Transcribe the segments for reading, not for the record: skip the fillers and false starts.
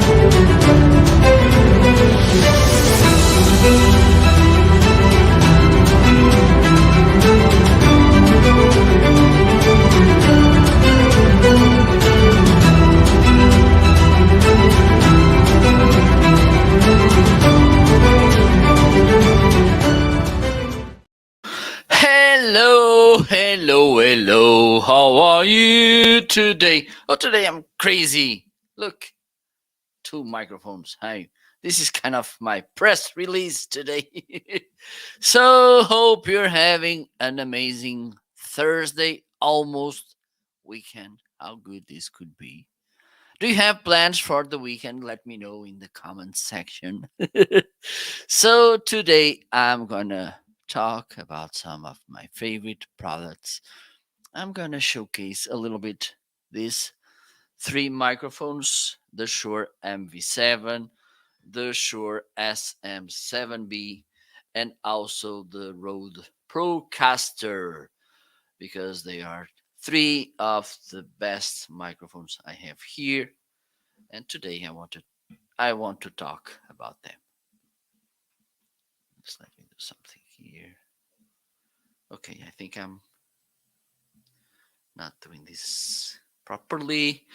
Hello, hello, hello. How are you today? Oh, today I'm crazy. Look, two microphones. Hi. This is kind of my press release today. So, hope you're having an amazing Thursday, almost weekend. How good this could be. Do you have plans for the weekend? Let me know in the comment section. So, today I'm gonna talk about some of my favorite products. I'm gonna showcase a little bit these three microphones: the Shure MV7, the Shure SM7B, and also the Rode Procaster, because they are three of the best microphones I have here. And today I want to talk about them. Just let me do something here. Okay, I think I'm not doing this properly.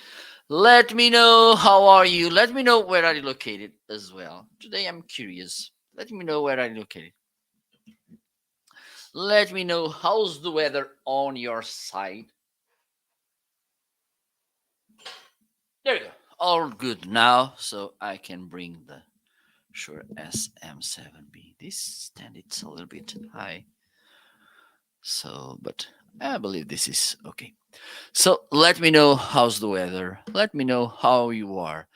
Let me know how are you. Let me know where are you located as well. Today I'm curious. Let me know where are you located. Let me know how's the weather on your side. There you go. All good now, so I can bring the Shure SM7B. This stand it's a little bit high. So, but I believe this is okay. So let me know how's the weather. Let me know how you are.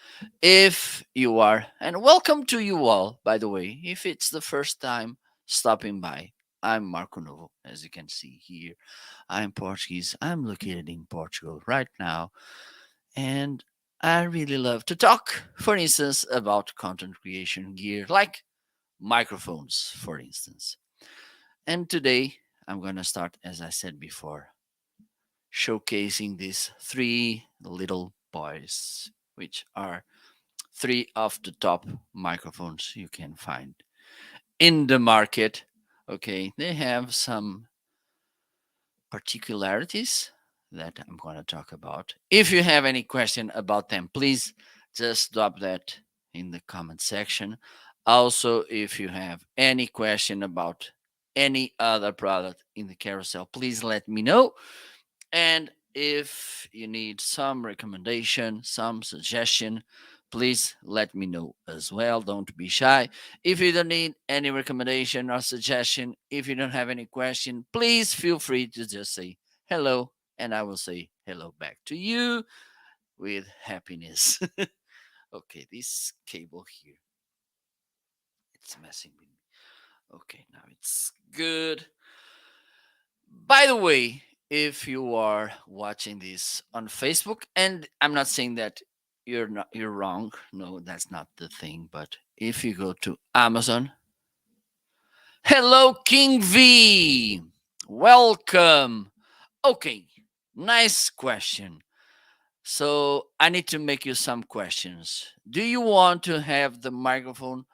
If you are, and welcome to you all, by the way, if it's the first time stopping by. I'm Marco Novo, as you can see here. I'm Portuguese. I'm located in Portugal right now. And I really love to talk, for instance, about content creation gear, like microphones, for instance. And today I'm going to start, as I said before, showcasing these three little boys, which are three of the top microphones you can find in the market. Okay, they have some particularities that I'm going to talk about. If you have any question about them, please just drop that in the comment section. Also, if you have any question about any other product in the carousel, please let me know. And if you need some recommendation, some suggestion, please let me know as well. Don't be shy. If you don't need any recommendation or suggestion, if you don't have any question, please feel free to just say hello, and I will say hello back to you with happiness. Okay, this cable here, it's messing with me. Okay, now it's good. By the way, if you are watching this on Facebook, and I'm not saying that you're wrong. No, that's not the thing. But if you go to Amazon, hello King V, welcome. Okay, nice question. So I need to make you some questions. Do you want to have the microphone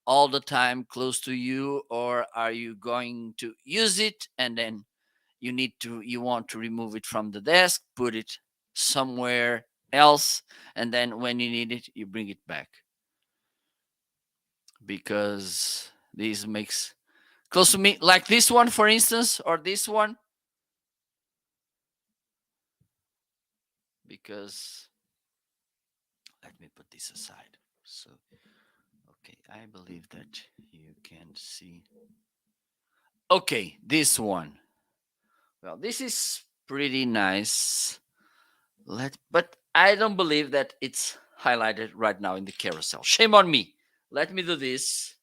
all the time close to you, or are you going to use it and then you want to remove it from the desk, put it somewhere else, and then when you need it you bring it back? Because this makes close to me, like this one for instance, or this one, because let me put this aside. So okay, I believe that you can see. Okay, this one, well, this is pretty nice. But I don't believe that it's highlighted right now in the carousel. Shame on me. Let me do this.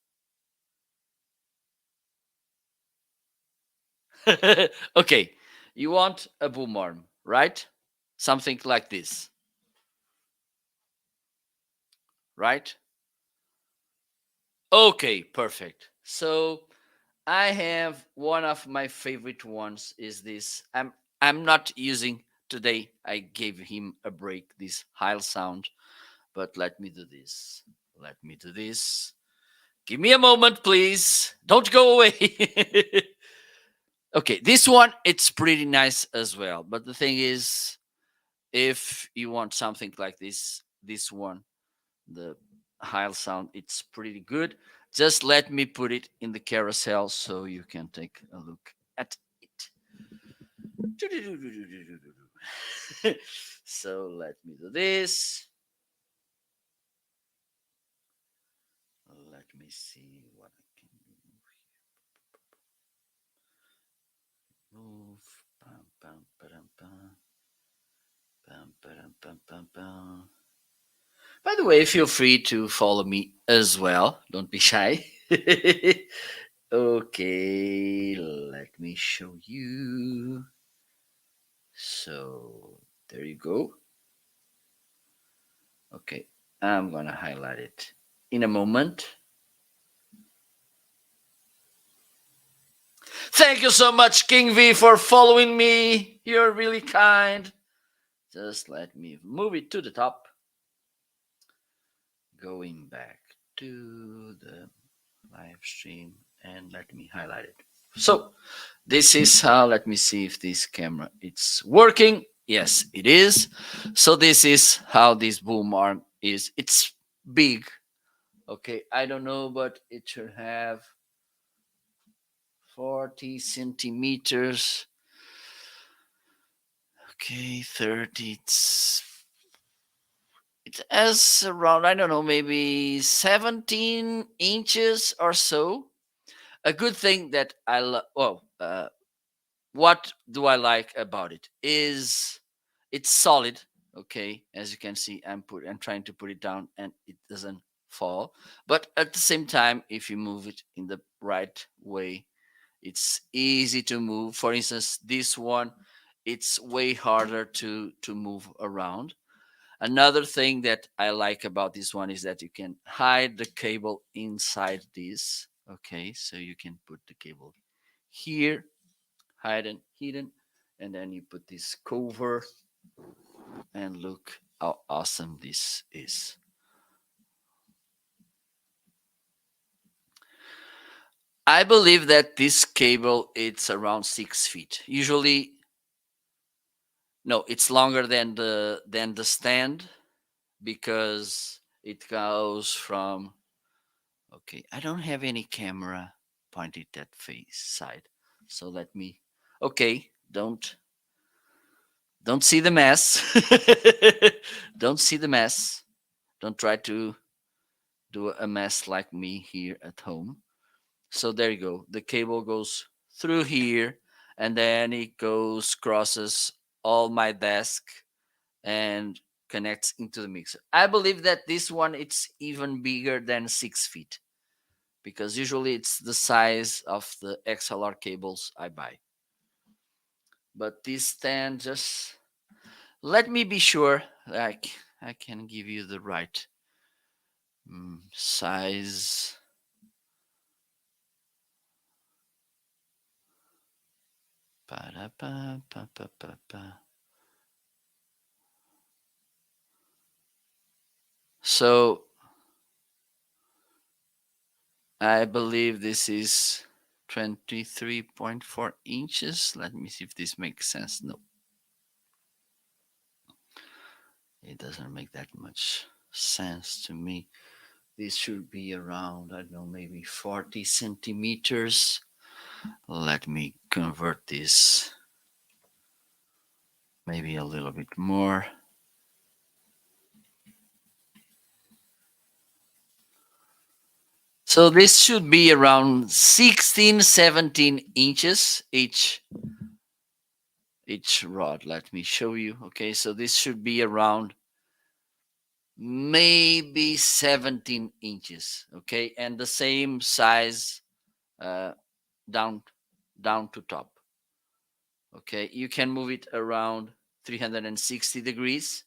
Okay, you want a boom arm, right? Something like this, right? Okay, perfect. So I have one of my favorite ones is this. I'm not using today. I gave him a break, this Heil sound, But let me do this. Let me do this. Give me a moment, please. Don't go away. Okay, this one it's pretty nice as well. But the thing is, if you want something like this one, the Heil sound, it's pretty good. Just let me put it in the carousel so you can take a look at it. So let me do this. Let me see what I can move. Pam, pam, pam, pam. Pam, pam, pam, pam, pam. By the way, feel free to follow me as well. Don't be shy. Okay, let me show you. So there you go. Okay, I'm gonna highlight it in a moment. Thank you so much, King V, for following me. You're really kind. Just let me move it to the top. Going back to the live stream and let me highlight it. So this is how, let me see if this camera it's working. Yes, it is. So this is how this boom arm is. It's big. Okay, I don't know, but it should have 40 centimeters. Okay, 30. It has around, I don't know, maybe 17 inches or so. A good thing that I love, what do I like about it is it's solid. Okay, as you can see, I'm trying to put it down and it doesn't fall. But at the same time, if you move it in the right way, it's easy to move. For instance, this one, it's way harder to move around. Another thing that I like about this one is that you can hide the cable inside this. Okay, so you can put the cable here, hidden, and then you put this cover and look how awesome this is. I believe that this cable it's around 6 feet. Usually, no, it's longer than the stand because it goes from. Okay, I don't have any camera pointed that face side, so let me. Okay, don't see the mess. Don't see the mess. Don't try to do a mess like me here at home. So there you go. The cable goes through here and then it goes crosses all my desk and connects into the mixer. I believe that this one it's even bigger than 6 feet because usually it's the size of the XLR cables I buy. But this stand just let me be sure like I can give you the right size. Ba-da-ba-ba-ba-ba-ba. So I believe this is 23.4 inches. Let me see if this makes sense. No, it doesn't make that much sense to me. This should be around, I don't know, maybe 40 centimeters. Let me convert this maybe a little bit more. So this should be around 16, 17 inches each rod. Let me show you. Okay, so this should be around maybe 17 inches. Okay, and the same size uh, down to top. Okay, you can move it around 360 degrees.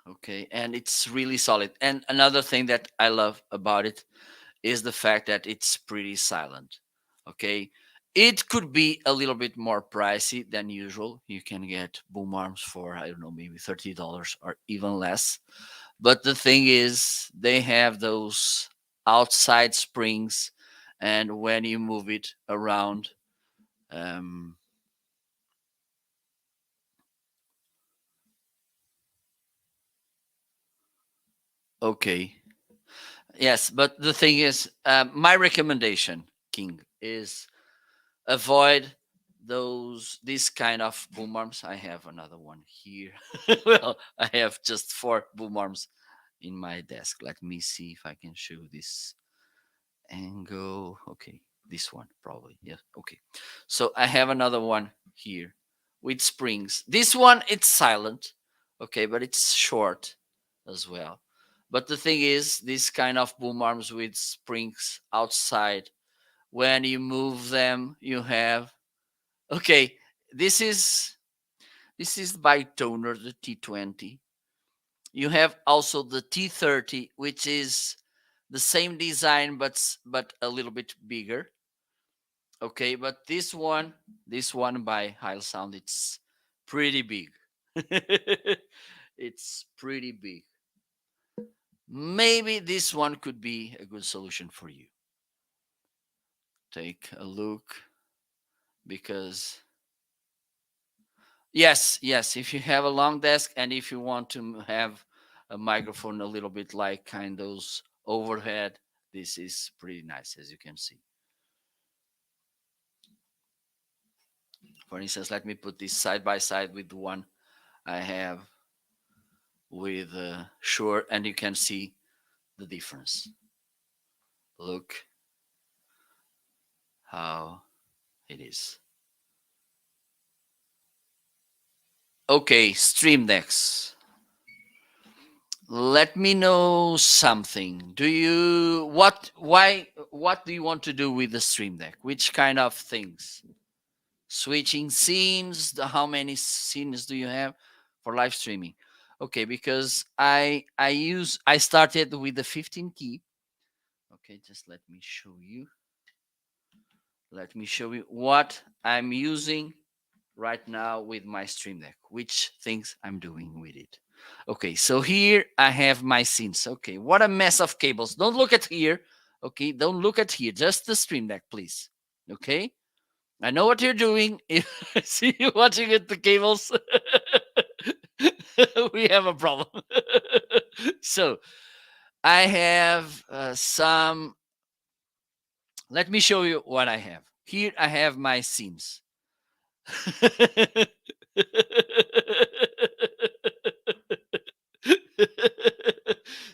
Okay, and it's really solid. And another thing that I love about it is the fact that it's pretty silent. Okay, it could be a little bit more pricey than usual. You can get boom arms for I don't know maybe $30 or even less. But the thing is, they have those outside springs, and when you move it around, um, okay, yes. But the thing is, my recommendation, King, is avoid these kind of boom arms. I have another one here. Well, I have just four boom arms in my desk. Let me see if I can show this angle. Okay, this one probably. Yeah. Okay. So I have another one here with springs. This one it's silent. Okay, but it's short as well. But the thing is, this kind of boom arms with springs outside, when you move them, you have okay. This is this is by Toner, the T20. You have also the T30, which is the same design but a little bit bigger. Okay, but this one by Heil Sound, it's pretty big. It's pretty big. Maybe this one could be a good solution for you. Take a look because yes, yes, if you have a long desk and if you want to have a microphone a little bit like kind those overhead, this is pretty nice as you can see. For instance, let me put this side by side with the one I have with Shure, and you can see the difference. Look how it is. Okay, Stream Decks. Let me know something. Do you what do you want to do with the Stream Deck? Which kind of things? Switching scenes, how many scenes do you have for live streaming? Okay, because I started with the 15 key. Okay, just let me show you. Let me show you what I'm using right now with my Stream Deck, which things I'm doing with it. Okay, so here I have my scenes. Okay, what a mess of cables. Don't look at here. Okay, don't look at here. Just the Stream Deck, please. Okay, I know what you're doing. If I see you watching at the cables, we have a problem. So I have some. Let me show you what I have. Here I have my scenes.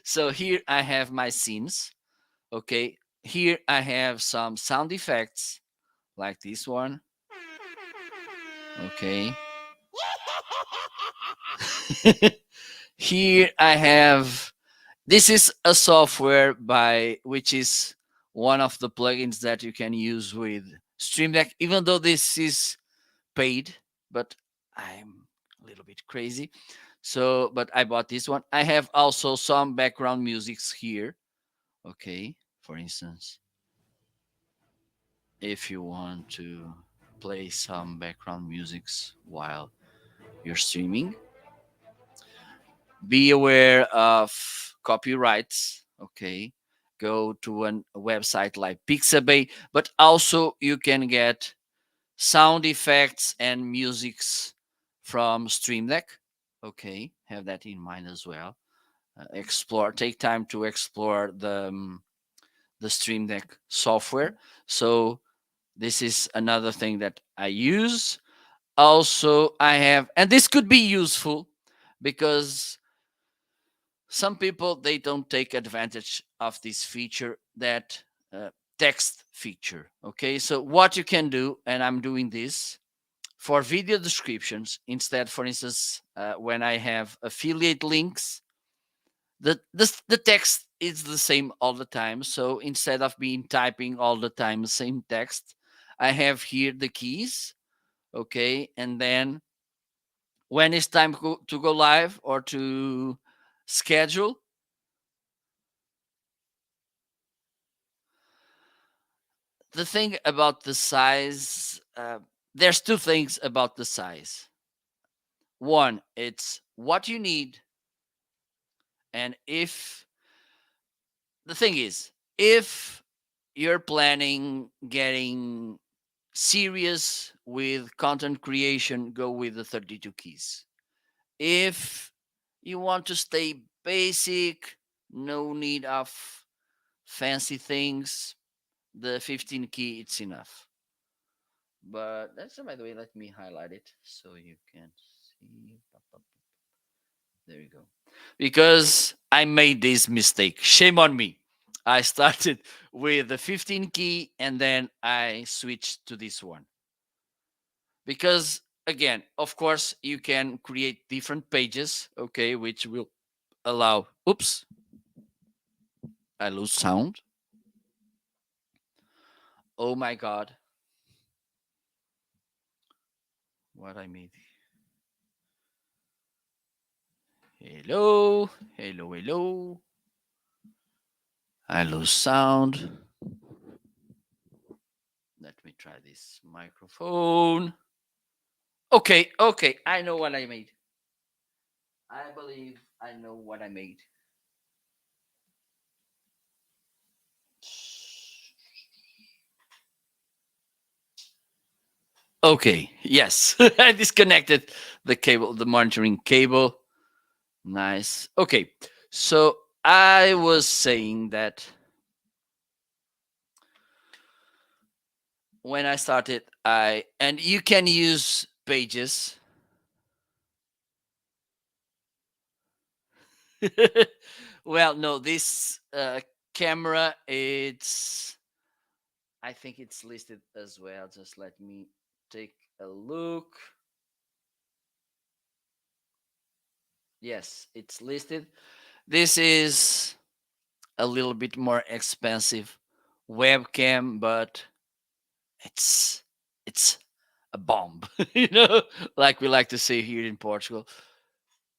So here I have my scenes. Okay. Here I have some sound effects like this one. Okay. Here I have this is a software by which is one of the plugins that you can use with Stream Deck, even though this is paid, but I'm a little bit crazy. So, but I bought this one. I have also some background musics here. Okay. For instance, if you want to play some background musics while you're streaming, be aware of copyrights. Okay. Go to a website like Pixabay, but also you can get sound effects and musics from Stream Deck. Okay, have that in mind as well. Explore, take time to explore the Stream Deck software. So this is another thing that I use. Also, I have, and this could be useful because some people they don't take advantage of this feature, that text feature. Okay, so what you can do, and I'm doing this for video descriptions instead. For instance, when I have affiliate links, the text is the same all the time. So instead of being typing all the time the same text, I have here the keys. Okay, and then when it's time to go live or to schedule, the thing about the size, there's two things about the size. One, it's what you need, And if the thing is, if you're planning getting serious with content creation, go with the 32 keys. If you want to stay basic, no need of fancy things, the 15 key it's enough. But that's, by the way, let me highlight it so you can see. There you go. Because I made this mistake. Shame on me. I started with the 15 key and then I switched to this one. Because again, of course, you can create different pages, okay, which will allow. Oops, I lose sound. Oh my god, what I made. Hello, hello, hello. I lose sound. Let me try this microphone. Okay, okay, I know what I made. I believe I know what I made. Okay, yes, I disconnected the cable, the monitoring cable. Nice. Okay, so I was saying that when I started, and you can use pages. Well, no, this camera, I think it's listed as well. Just let me take a look. Yes, it's listed. This is a little bit more expensive webcam, but it's it's a bomb, you know, like we like to say here in Portugal.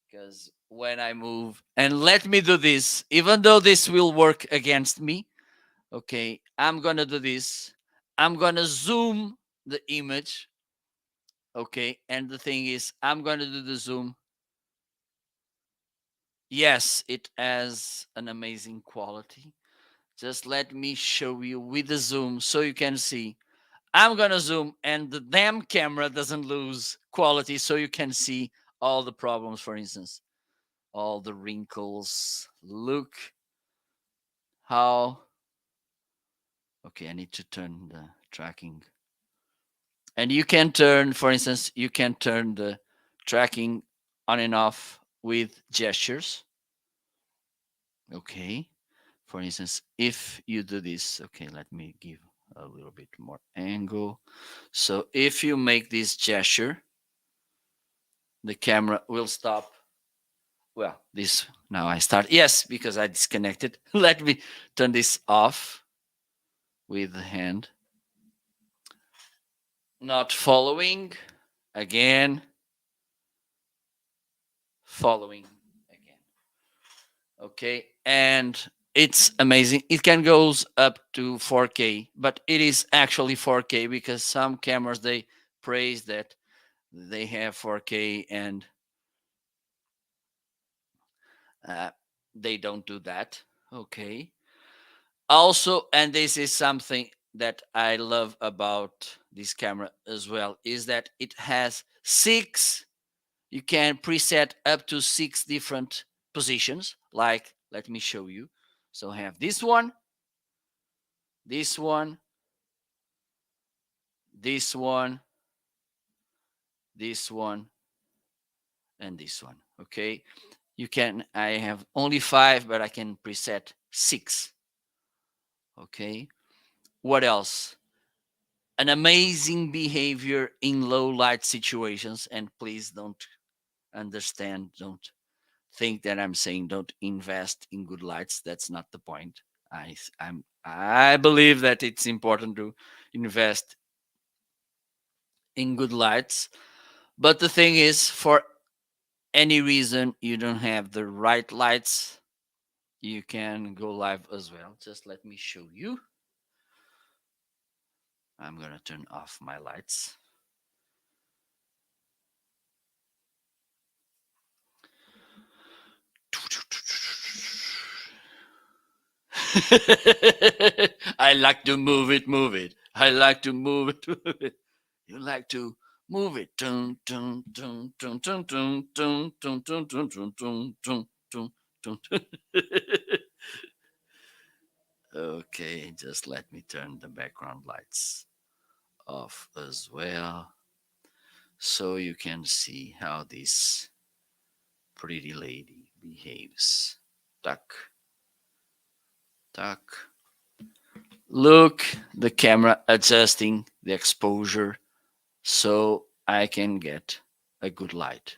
Because when I move, and let me do this, even though this will work against me, okay, I'm gonna do this. I'm gonna zoom the image, okay, and the thing is, I'm gonna do the zoom. Yes, it has an amazing quality. Just let me show you with the zoom so you can see. I'm gonna zoom and the damn camera doesn't lose quality so you can see all the problems, for instance, all the wrinkles. Look how. Okay, I need to turn the tracking. And you can turn, for instance, you can turn the tracking on and off with gestures. Okay. For instance, if you do this, okay, let me give a little bit more angle. So if you make this gesture, the camera will stop. Well, this now I start. Yes, because I disconnected. Let me turn this off with the hand. Not following. Again. Following again. Okay. And it's amazing. It can goes up to 4K, but it is actually 4K because some cameras they praise that they have 4K and uh, they don't do that. Okay. Also, and this is something that I love about this camera as well, is that it has six, you can preset up to six different positions. Like, let me show you. So I have this one, this one, this one, this one, and this one. Okay. You can, I have only five, but I can preset six. Okay. What else? An amazing behavior in low light situations. And please don't don't think that I'm saying don't invest in good lights. That's not the point. I believe that it's important to invest in good lights. But the thing is, for any reason you don't have the right lights, you can go live as well. Just let me show you. I'm gonna turn off my lights. I like to move it, move it. I like to move it, move it. You like to move it. Dun, dun, dun, dun, dun, dun, dun, dun, dun, dun, dun, dun, dun, dun, dun. Okay, just let me turn the background lights off as well so you can see how this pretty lady behaves. Tuck, tuck. Look, the camera adjusting the exposure so I can get a good light.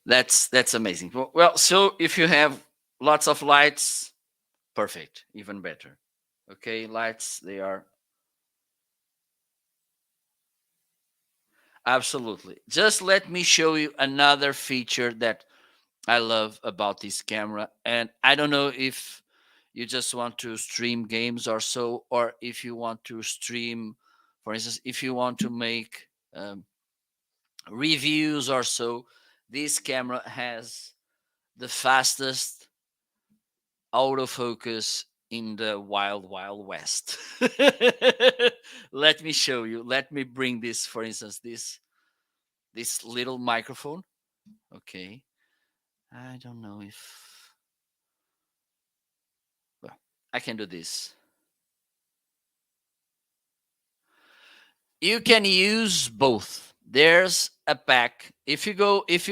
That's amazing. Well, so if you have lots of lights, perfect, even better. Okay, lights they are absolutely. Just let me show you another feature that I love about this camera, and I don't know if you just want to stream games or so, or if you want to stream, for instance, if you want to make reviews or so. This camera has the fastest autofocus in the wild west. Let me show you. Let me bring this, for instance, this little microphone. Okay, I don't know if, well, I can do this. You can use both. There's a pack. If you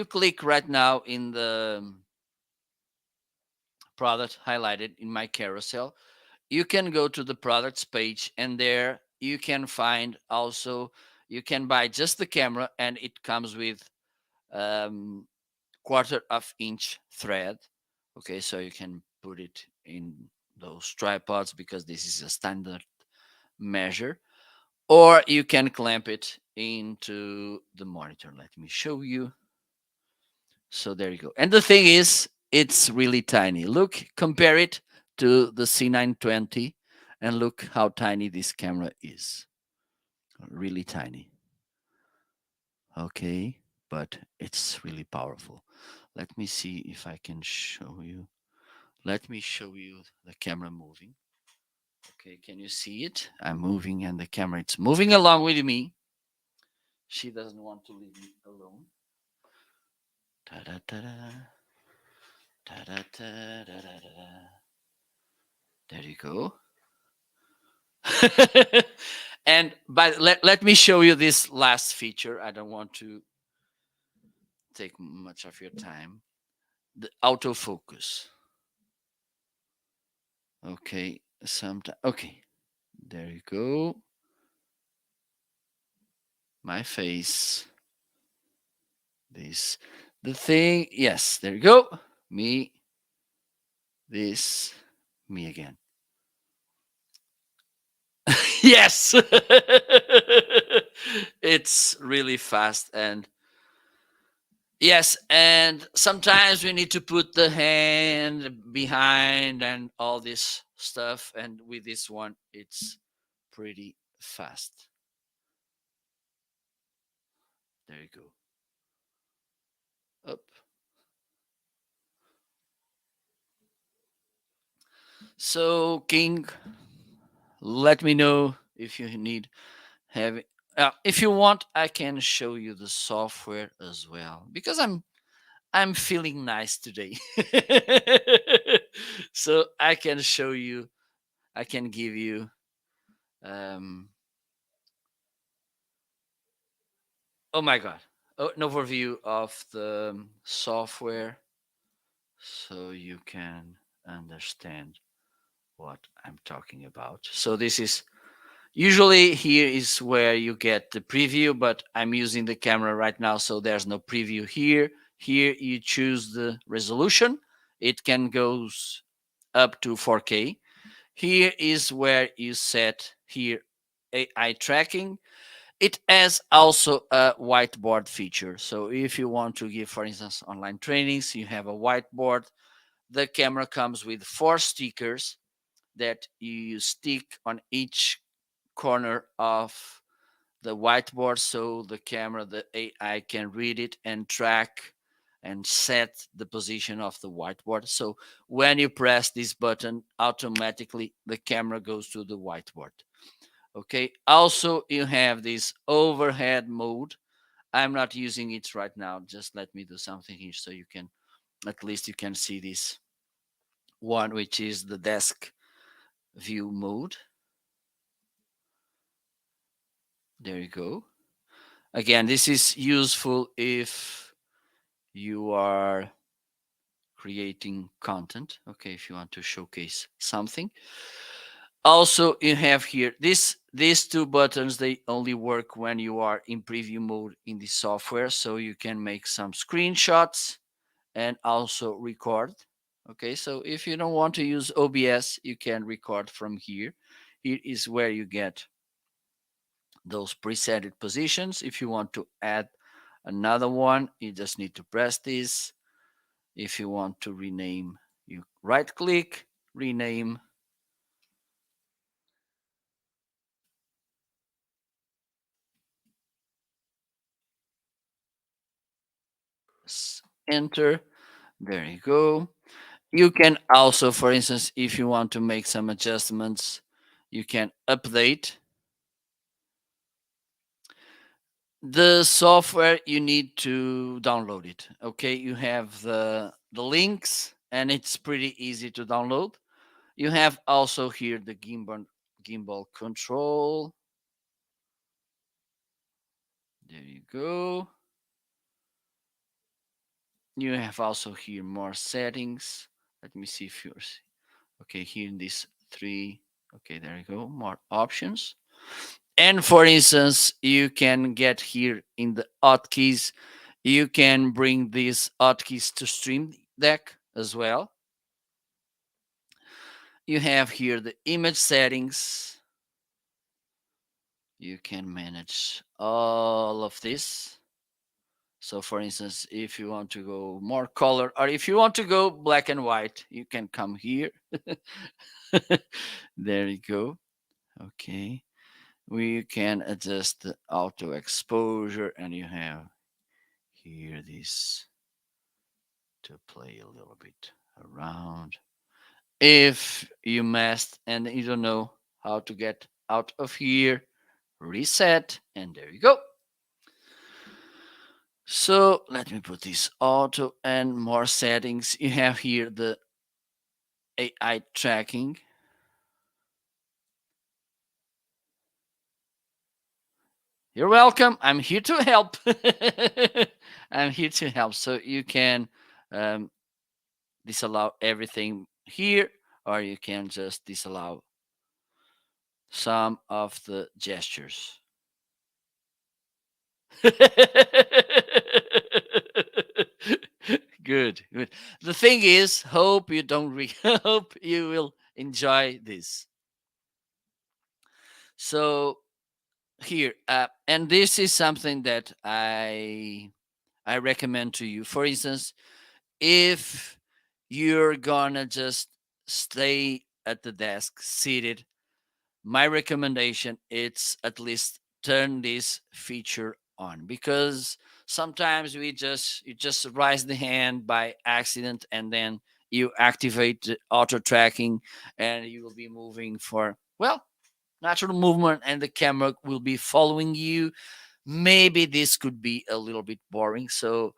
click right now in the product highlighted in my carousel, you can go to the products page, and there you can find also, you can buy just the camera, and it comes with um, quarter of inch thread. Okay, so you can put it in those tripods because this is a standard measure, or you can clamp it into the monitor. Let me show you. So there you go. And the thing is, it's really tiny. Look, compare it to the C920 and look how tiny this camera is. Really tiny. Okay, but it's really powerful. Let me see if I can show you. Let me show you the camera moving. Okay, can you see it? I'm moving and the camera it's moving along with me. She doesn't want to leave me alone. Ta-da-ta-da. Ta-da-ta-da-da-da. There you go. And but let me show you this last feature. I don't want to take much of your time. The autofocus. Okay, sometime. Okay, there you go. My face. This. The thing. Yes, there you go. Me. This. Me again. Yes. It's really fast, and yes, and sometimes we need to put the hand behind and all this stuff, and with this one it's pretty fast. There you go. Up. So King, let me know if you need have if you want, I can show you the software as well because I'm feeling nice today. So I can show you, I can give you um oh my god, an overview of the software so you can understand what I'm talking about. So this is usually, here is where you get the preview, but I'm using the camera right now, so there's no preview here. Here you choose the resolution. It can goes up to 4K. Here is where you set here AI tracking. It has also a whiteboard feature. So if you want to give, for instance, online trainings, you have a whiteboard. The camera comes with 4 stickers that you stick on each corner of the whiteboard so the camera, the AI can read it and track and set the position of the whiteboard. So when you press this button, automatically the camera goes to the whiteboard. Okay. Also, you have this overhead mode. I'm not using it right now. Just let me do something here so you can, at least you can see this one, which is the desk view mode. There you go. Again, this is useful if you are creating content. Okay, if you want to showcase something. Also, you have here these two buttons. They only work when you are in preview mode in the software, so you can make some screenshots and also record. Okay, so if you don't want to use OBS, you can record from here. Here is where you get those preset positions. If you want to add another one, you just need to press this. If you want to rename, you right click, rename, enter. There you go. You can also, for instance, if you want to make some adjustments, you can update the software. You need to download it. Okay, you have the links, and it's pretty easy to download. You have also here the gimbal control. There you go. You have also here more settings. Let me see if yours. Okay, here in these three. Okay, there you go. More options. And for instance, you can get here in the hotkeys, you can bring these hotkeys to Stream Deck as well. You have here the image settings. You can manage all of this. So for instance, if you want to go more color or if you want to go black and white, you can come here. There you go. Okay. We can adjust the auto exposure, and you have here this to play a little bit around. If you messed and you don't know how to get out of here, reset, and there you go. So let me put this auto and more settings. You have here the AI tracking. You're welcome. I'm here to help. I'm here to help. So you can um, disallow everything here, or you can just disallow some of the gestures. Good, good. The thing is, hope you don't hope you will enjoy this. So here, and this is something that I recommend to you. For instance, if you're gonna just stay at the desk seated, my recommendation it's at least turn this feature on, because sometimes you just raise the hand by accident and then you activate the auto tracking and you will be moving for, well, natural movement, and the camera will be following you. Maybe this could be a little bit boring, so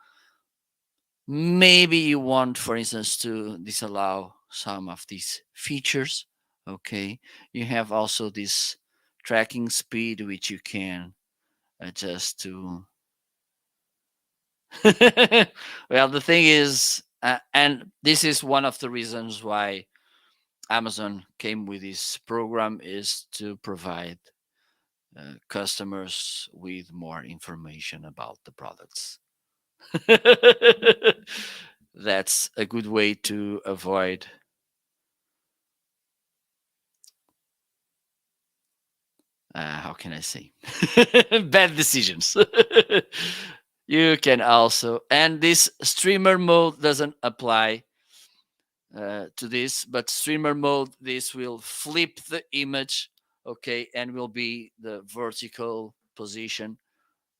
maybe you want, for instance, to disallow some of these features. Okay, you have also this tracking speed which you can adjust to. Well, the thing is, and this is one of the reasons why Amazon came with this program, is to provide customers with more information about the products. That's a good way to avoid, how can I say, bad decisions. You can also, and this streamer mode doesn't apply to this, but streamer mode, this will flip the image, okay, and will be the vertical position,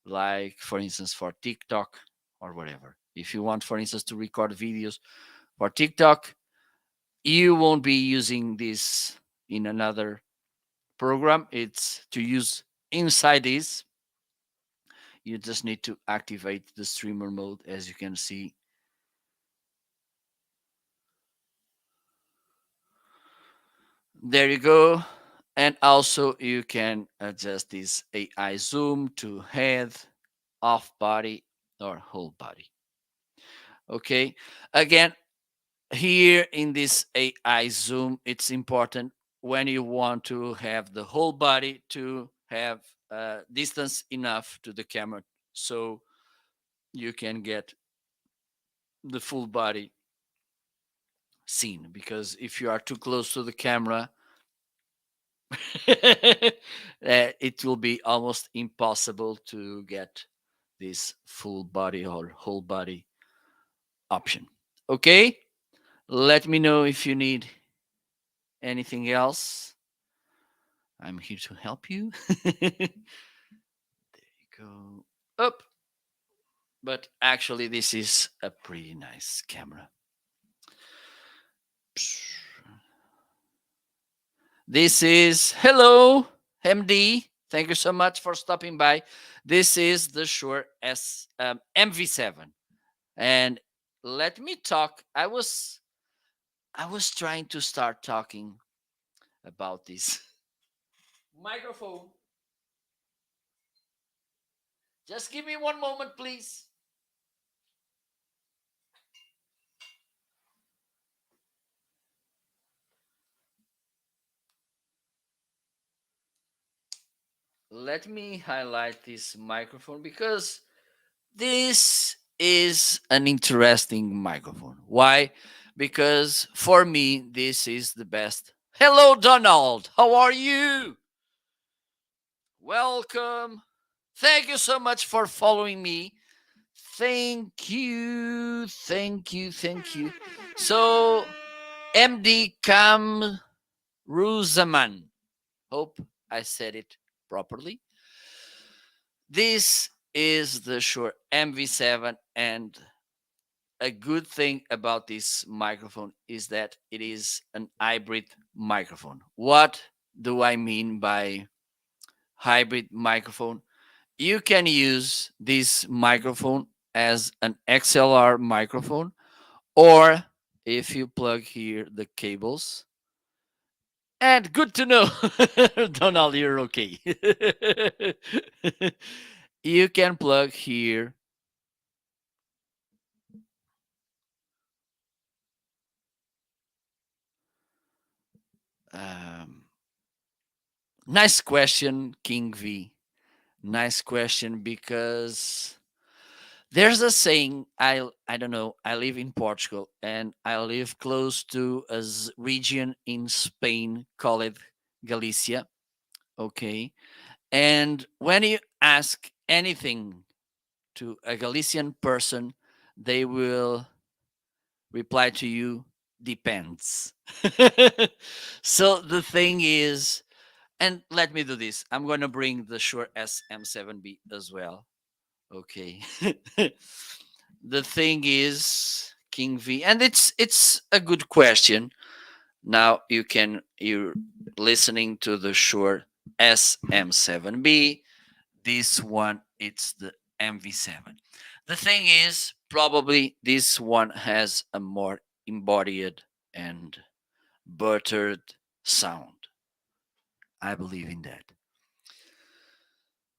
like for instance for TikTok or whatever. If you want, for instance, to record videos for TikTok, you won't be using this in another program. It's to use inside this. You just need to activate the streamer mode, as you can see. There you go. And also you can adjust this AI zoom to head, off body, or whole body. Okay. Again, here in this AI zoom, it's important when you want to have the whole body to have distance enough to the camera so you can get the full body seen. Because if you are too close to the camera, it will be almost impossible to get this full body or whole body option. Okay, let me know if you need anything else. I'm here to help you. There you go. Up. But actually, this is a pretty nice camera. This is hello, MD. Thank you so much for stopping by. This is the Shure MV7, and let me talk. I was trying to start talking about this microphone. Just give me one moment, please. Let me highlight this microphone because this is an interesting microphone. Why? Because for me, this is the best. Hello, Donald. How are you? Welcome. Thank you so much for following me. Thank you. Thank you. Thank you. So, MD Cam Ruzaman. Hope I said it properly. This is the Shure MV7, and a good thing about this microphone is that it is an hybrid microphone. What do I mean by hybrid microphone? You can use this microphone as an XLR microphone, or if you plug here the cables. And good to know, Donald, you're okay. You can plug here. Um, Nice question, King V. Nice question, because there's a saying. I don't know. I live in Portugal and I live close to a region in Spain called Galicia. Okay, and when you ask anything to a Galician person, they will reply to you, depends. So the thing is, and let me do this. I'm going to bring the Shure SM7B as well. Okay. The thing is, King V, and it's a good question. Now you're listening to the Shure SM7B. This one, it's the MV7. The thing is, probably this one has a more embodied and buttered sound. I believe in that.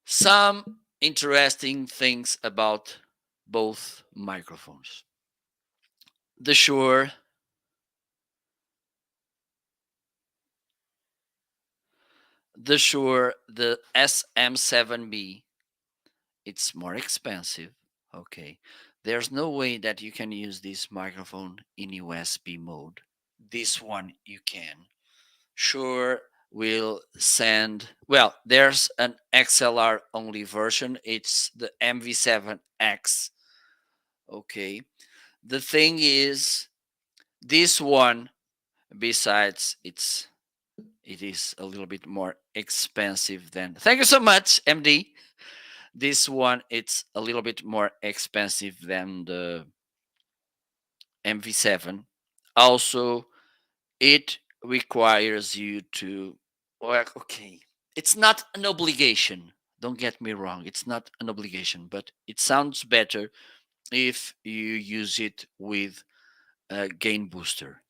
Some interesting things about both microphones. The Shure, the SM7B, it's more expensive. Okay. There's no way that you can use this microphone in USB mode. This one you can. Shure will send, well, there's an XLR only version. It's the MV7X. Okay. The thing is, this one, besides it is a little bit more expensive than, thank you so much, MD. This one, it's a little bit more expensive than the MV7. Also, it requires you to, well, okay, it's not an obligation. Don't get me wrong, it's not an obligation, but it sounds better if you use it with a gain booster,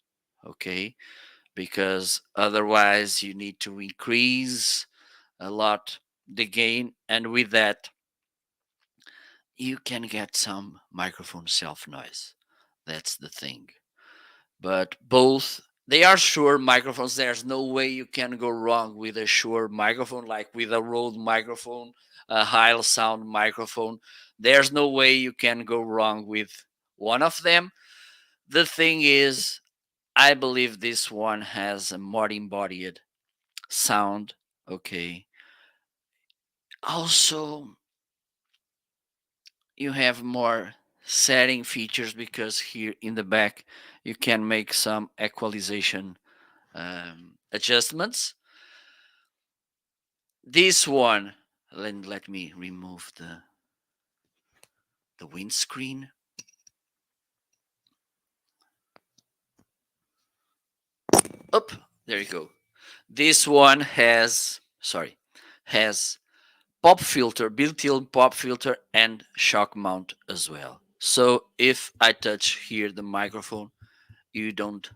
okay? Because otherwise you need to increase a lot the gain, and with that you can get some microphone self noise. That's the thing. But both, they are Shure microphones. There's no way you can go wrong with a Shure microphone, like with a Rode microphone, a high sound microphone. There's no way you can go wrong with one of them. The thing is, I believe this one has a more embodied sound. Okay. Also, you have more setting features because here in the back you can make some equalization adjustments. This one, let me remove the windscreen. Up, there you go. This one has pop filter, built-in pop filter, and shock mount as well. So if I touch here the microphone, you don't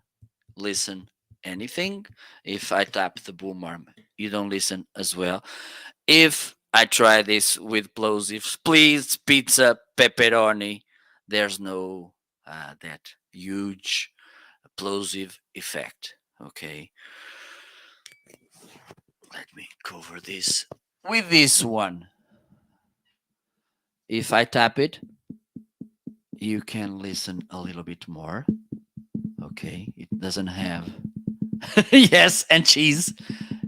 listen anything. If I tap the boom arm, you don't listen as well. If I try this with plosives, please, pizza, pepperoni, there's no that huge plosive effect. Okay, let me cover this with this one. If I tap it, you can listen a little bit more. Okay, it doesn't have yes, and cheese.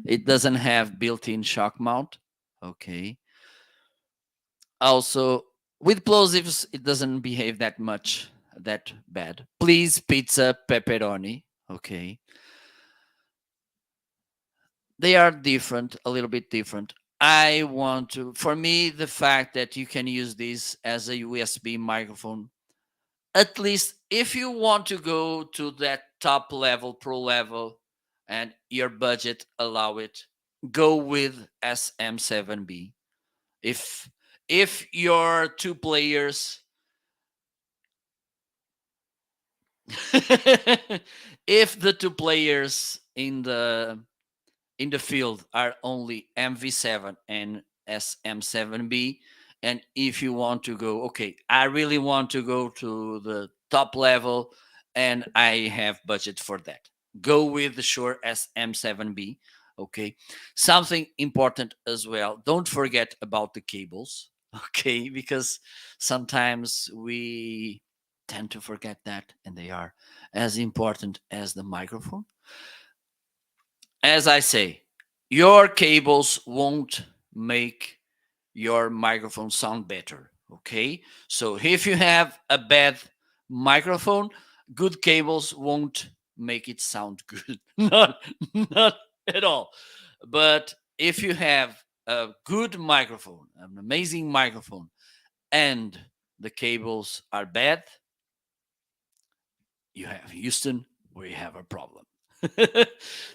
It doesn't have built-in shock mount. Okay. Also, with plosives, it doesn't behave that bad. Please, pizza, pepperoni. Okay. They are different, a little bit different. I want to, for me, the fact that you can use this as a USB microphone, at least if you want to go to that top level, pro level, and your budget allow it, go with SM7B. If your two players if the two players in the field are only MV7 and SM7B, and if you want to go, okay, I really want to go to the top level and I have budget for that, go with the Shure SM7B. Okay, something important as well, don't forget about the cables. Okay, because sometimes we tend to forget that, and they are as important as the microphone. As I say, your cables won't make your microphone sound better. Okay, so if you have a bad microphone, good cables won't make it sound good. Not at all. But if you have a good microphone, an amazing microphone, and the cables are bad, you have Houston, we have a problem.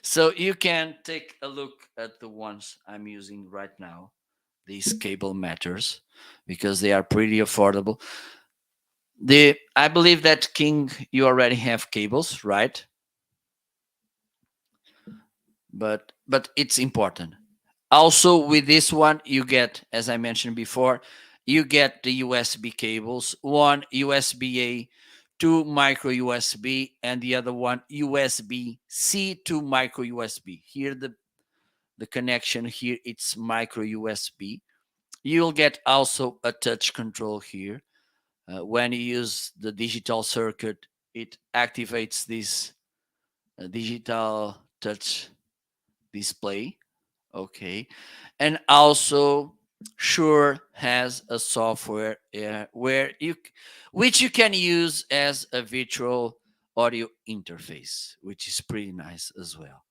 So you can take a look at the ones I'm using right now, these cable matters, because they are pretty affordable. The I believe that King, you already have cables, right? But it's important. Also with this one, you get, as I mentioned before, you get the USB cables, one USB-A, two micro USB, and the other one USB-C to micro USB. Here the connection here, it's micro USB. You'll get also a touch control here. When you use the digital circuit, it activates this digital touch display. Okay, and also Shure has a software which you can use as a virtual audio interface, which is pretty nice as well.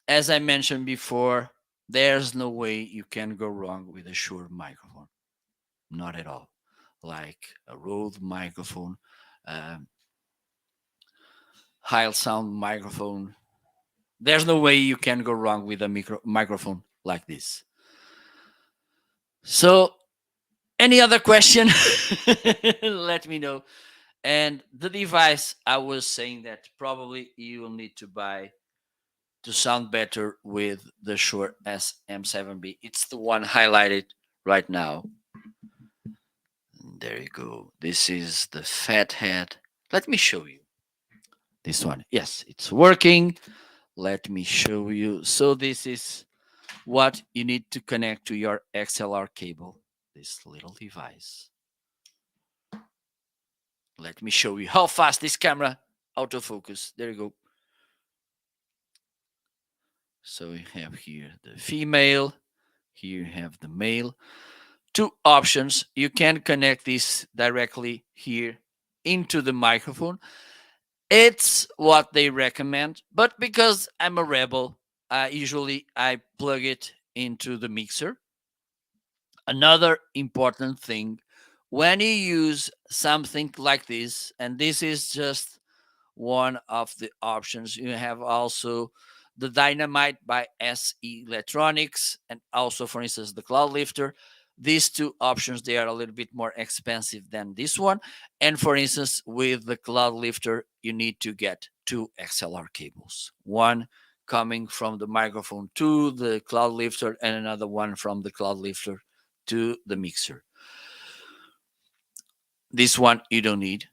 As I mentioned before, There's no way you can go wrong with a Shure microphone. Not at all. Like a Rode microphone, um, high sound microphone. There's no way you can go wrong with a microphone like this. So, any other question? Let me know. And the device, I was saying that probably you will need to buy to sound better with the Shure SM7B. It's the one highlighted right now. There you go. This is the Fathead. Let me show you this one. Yes, it's working. Let me show you. So this is what you need to connect to your XLR cable. This little device. Let me show you how fast this camera autofocus. There you go. So we have here the female. Here you have the male. Two options. You can connect this directly here into the microphone. It's what they recommend, but because I'm a rebel, usually I plug it into the mixer. Another important thing, when you use something like this, and this is just one of the options, you have also the Dynamite by SE Electronics, and also, for instance, the Cloud Lifter. These two options, they are a little bit more expensive than this one. And for instance, with the Cloud Lifter, you need to get two XLR cables, one coming from the microphone to the Cloud Lifter, and another one from the Cloud Lifter to the mixer. This one you don't need.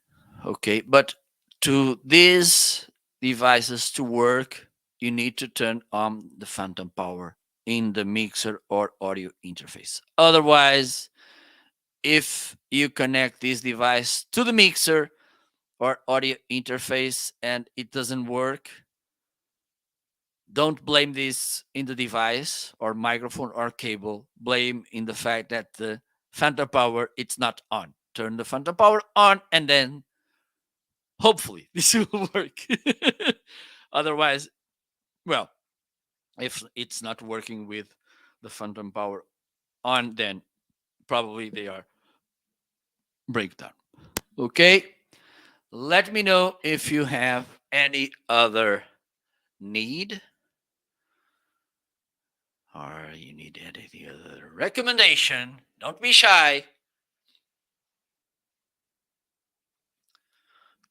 Okay, but to these devices to work, you need to turn on the phantom power in the mixer or audio interface. Otherwise, if you connect this device to the mixer or audio interface and it doesn't work, don't blame this in the device or microphone or cable. Blame in the fact that the phantom power it's not on. Turn the phantom power on, and then hopefully this will work. Otherwise, well, if it's not working with the phantom power on, then probably they are breakdown. Okay, let me know if you have any other need or you need any other recommendation. Don't be shy.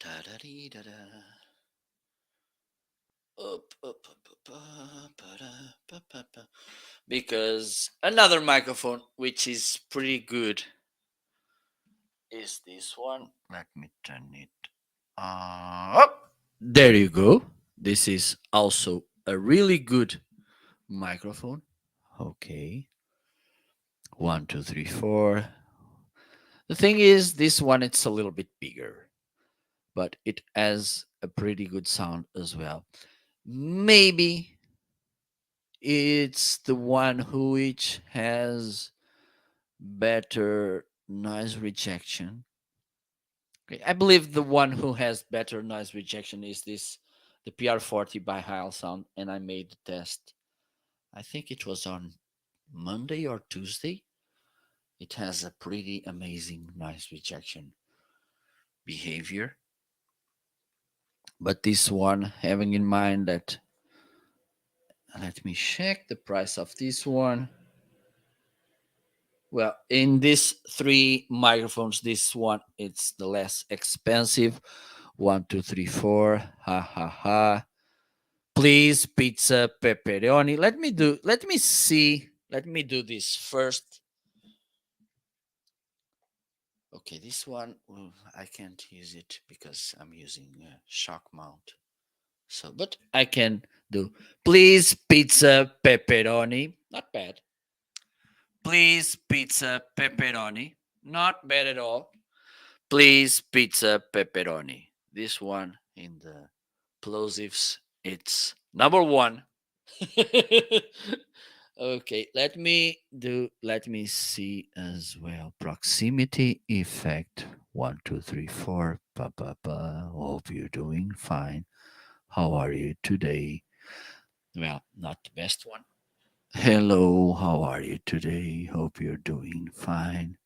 Da-da-dee-da-da. Because another microphone which is pretty good is this one. Let me turn it up. There you go. This is also a really good microphone. Okay. 1, 2, 3, 4. The thing is, this one it's a little bit bigger, but it has a pretty good sound as well. Maybe it's the one which has better noise rejection. Okay, I believe the one who has better noise rejection is this, the PR40 by Heil Sound, and I made the test. I think it was on Monday or Tuesday. It has a pretty amazing noise rejection behavior. But this one, having in mind that, let me check the price of this one. Well, in these three microphones, this one it's the less expensive. 1, 2, 3, 4. Ha ha ha. Please, pizza pepperoni. Let me see. Let me do this first. Okay, this one, well, I can't use it because I'm using a shock mount. So, but I can do. Please, pizza pepperoni. Not bad. Please, pizza pepperoni. Not bad at all. Please, pizza pepperoni. This one in the plosives, it's number one. Okay, let me see as well. Proximity effect. 1, 2, 3, 4. Pa, pa, pa. Hope you're doing fine. How are you today? Well, not the best one. Hello, how are you today? Hope you're doing fine.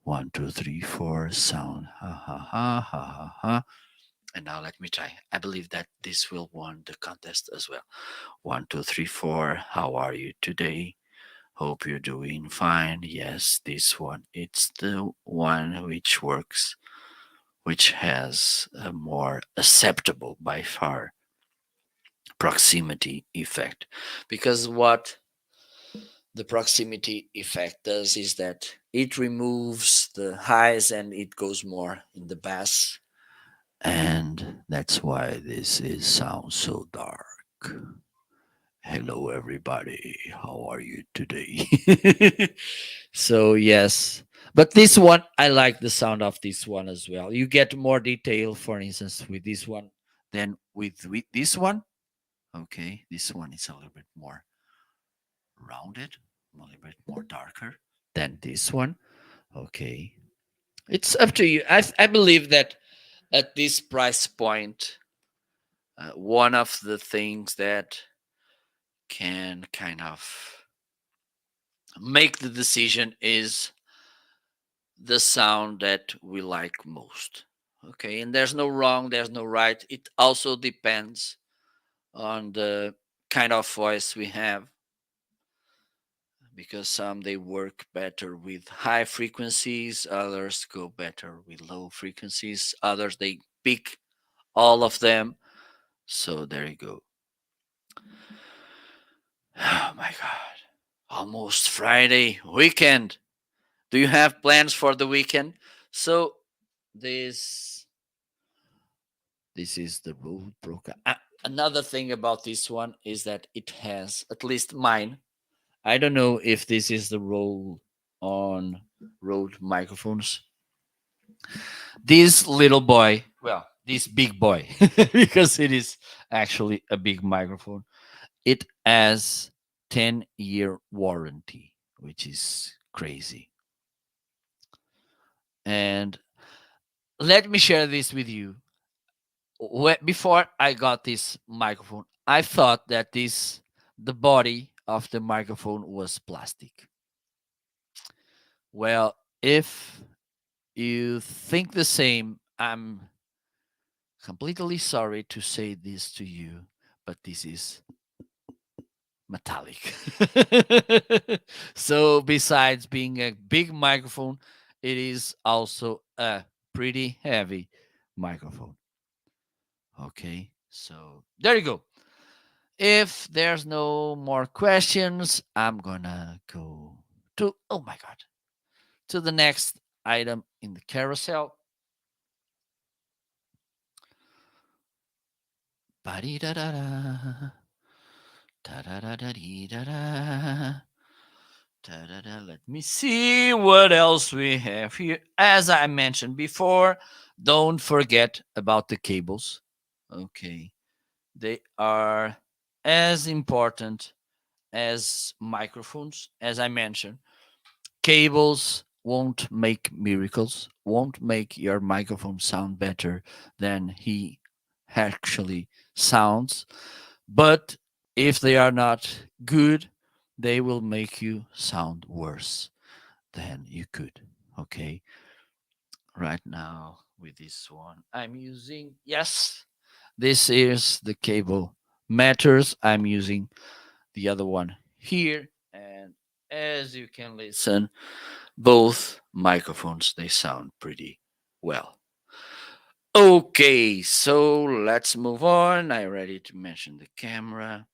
One, two, three, four, sound. Ha ha ha ha ha ha. And now let me try. I believe that this will win the contest as well. One, two, three, four. How are you today? Hope you're doing fine. Yes, this one. It's the one which works, which has a more acceptable by far proximity effect. Because what the proximity effect does is that it removes the highs and it goes more in the bass. And that's why this is sounds so dark. Hello everybody. How are you today? So yes. But this one I like the sound of this one as well. You get more detail for instance with this one than with this one. Okay, this one is a little bit more rounded, a little bit more darker than this one. Okay, it's up to you. I believe that at this price point, one of the things that can kind of make the decision is the sound that we like most. Okay, and there's no wrong, there's no right. It also depends on the kind of voice we have because some they work better with high frequencies, others go better with low frequencies, others they pick all of them. So there you go. Oh my god. Almost Friday weekend. Do you have plans for the weekend? So this this is the road broker. Another thing about this one is that it has at least mine. I don't know if this is the role on Rode microphones. This little boy, well, this big boy, because it is actually a big microphone. It has 10-year warranty, which is crazy. And let me share this with you. Before I got this microphone, I thought that the body of the microphone was plastic. Well, if you think the same, I'm completely sorry to say this to you, but this is metallic. So, besides being a big microphone, it is also a pretty heavy microphone. Okay, so there you go. If there's no more questions, I'm gonna go to, oh my god, to the next item in the carousel. Ba-dee-da-da-da. Da-da-da-da-dee-da-da. Da-da-da. Let me see what else we have here. As I mentioned before, don't forget about the cables. Okay. They are as important as microphones, as I mentioned. Cables won't make miracles, won't make your microphone sound better than he actually sounds. But if they are not good, they will make you sound worse than you could. Okay. Right now, with this one, I'm using, yes, this is the cable matters. I'm using the other one here. And as you can listen, both microphones they sound pretty well. Okay, so let's move on. I already to mention the camera.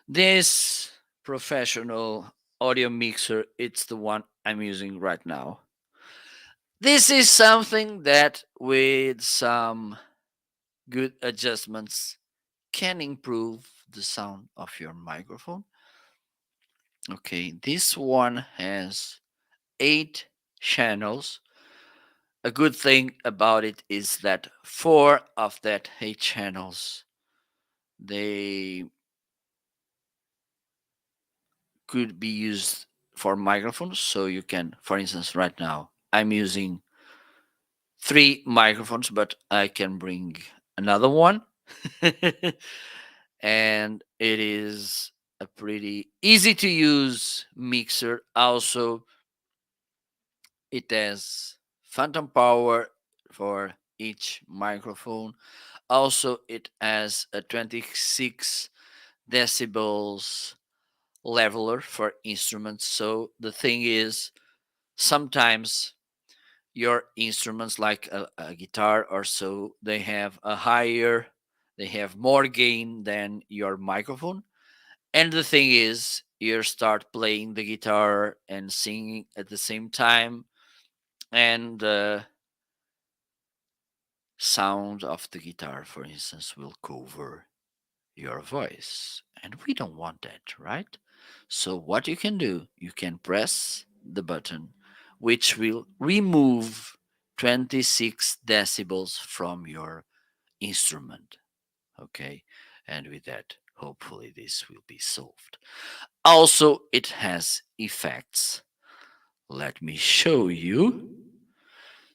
This professional audio mixer, it's the one I'm using right now. This is something that with some good adjustments can improve the sound of your microphone. Okay, this one has 8 channels. A good thing about it is that 4 of that 8 channels they could be used for microphones. So you can, for instance, right now I'm using 3 microphones, but I can bring another one. and it is a pretty easy to use mixer. Also, it has phantom power for each microphone. Also, it has a 26 decibels leveler for instruments. So the thing is, sometimes your instruments like a guitar or so, they have more gain than your microphone. And the thing is, you start playing the guitar and singing at the same time, and the sound of the guitar, for instance, will cover your voice. And we don't want that, right? So, what you can do, you can press the button which will remove 26 decibels from your instrument. Okay, and with that, hopefully, this will be solved. Also, it has effects. Let me show you.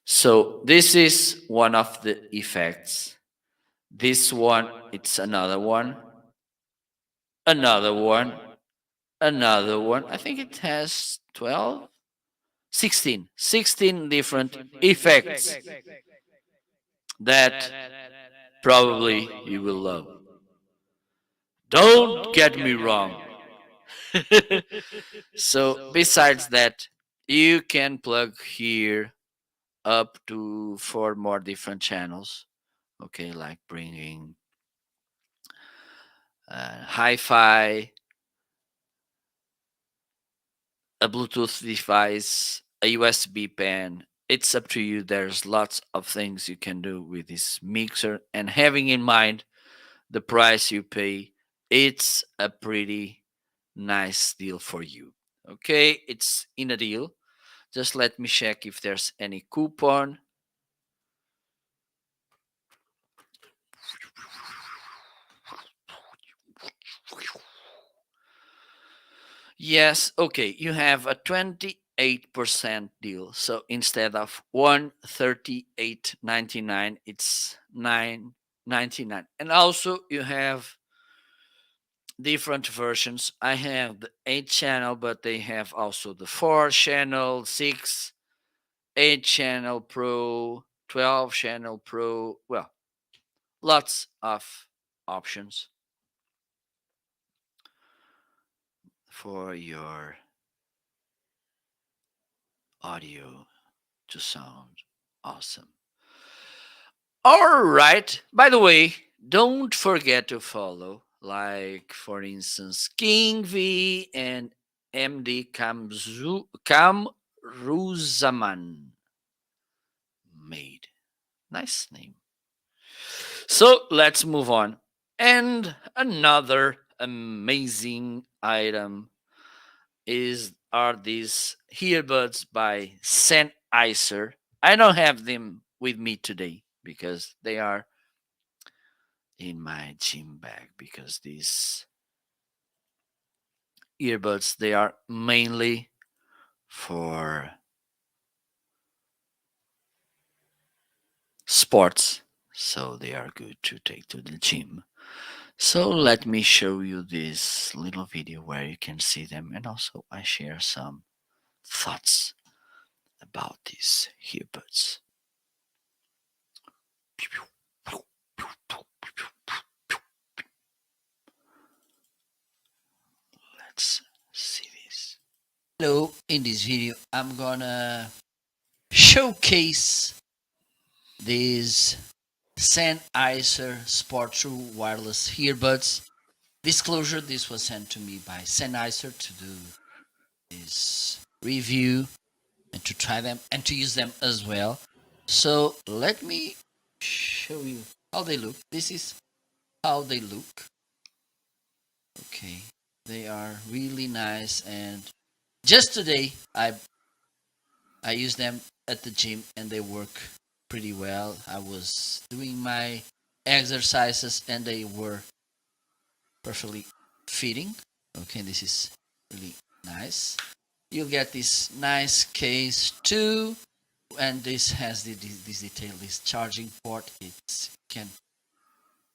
So, this is one of the effects. This one, it's another one, another one. I think it has 12, 16, 16 different effects that probably you will love. Don't get me wrong. So, besides that, you can plug here up to 4 more different channels. Okay, like bringing hi fi, a Bluetooth device, a USB pen. It's up to you. There's lots of things you can do with this mixer, and having in mind the price you pay, it's a pretty nice deal for you. Okay, it's in a deal. Just let me check if there's any coupon. Yes, okay, you have a 28% deal. So instead of 138.99, it's 9.99. And also you have different versions. I have the 8 channel, but they have also the 4 channel, 6, 8 channel Pro, 12 channel Pro. Well, lots of options for your audio to sound awesome. All right. By the way, don't forget to follow, like for instance, King V and MD Kamruzaman made. Nice name. So let's move on. And another amazing item are these earbuds by Sennheiser. I don't have them with me today because they are in my gym bag, because these earbuds, they are mainly for sports, so they are good to take to the gym. So let me show you this little video where you can see them, and also I share some thoughts about these earbuds. Let's see this. Hello, in this video I'm gonna showcase these Sennheiser Sport True wireless earbuds. Disclosure, this was sent to me by Sennheiser to do this review and to try them and to use them as well. So let me show you how they look. This is how they look. Okay, they are really nice, and just today I use them at the gym and they work pretty well. I was doing my exercises and they were perfectly fitting. Okay, this is really nice. You get this nice case too, and this has this detail, this charging port. It can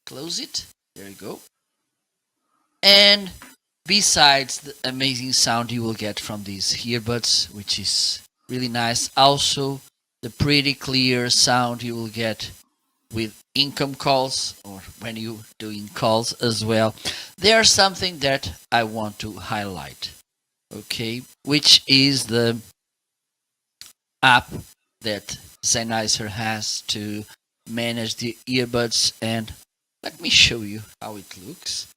close it. There you go. And besides the amazing sound you will get from these earbuds, which is really nice, also the pretty clear sound you will get with income calls or when you doing calls as well. There's something that I want to highlight, okay, which is the app that Sennheiser has to manage the earbuds. And let me show you how it looks.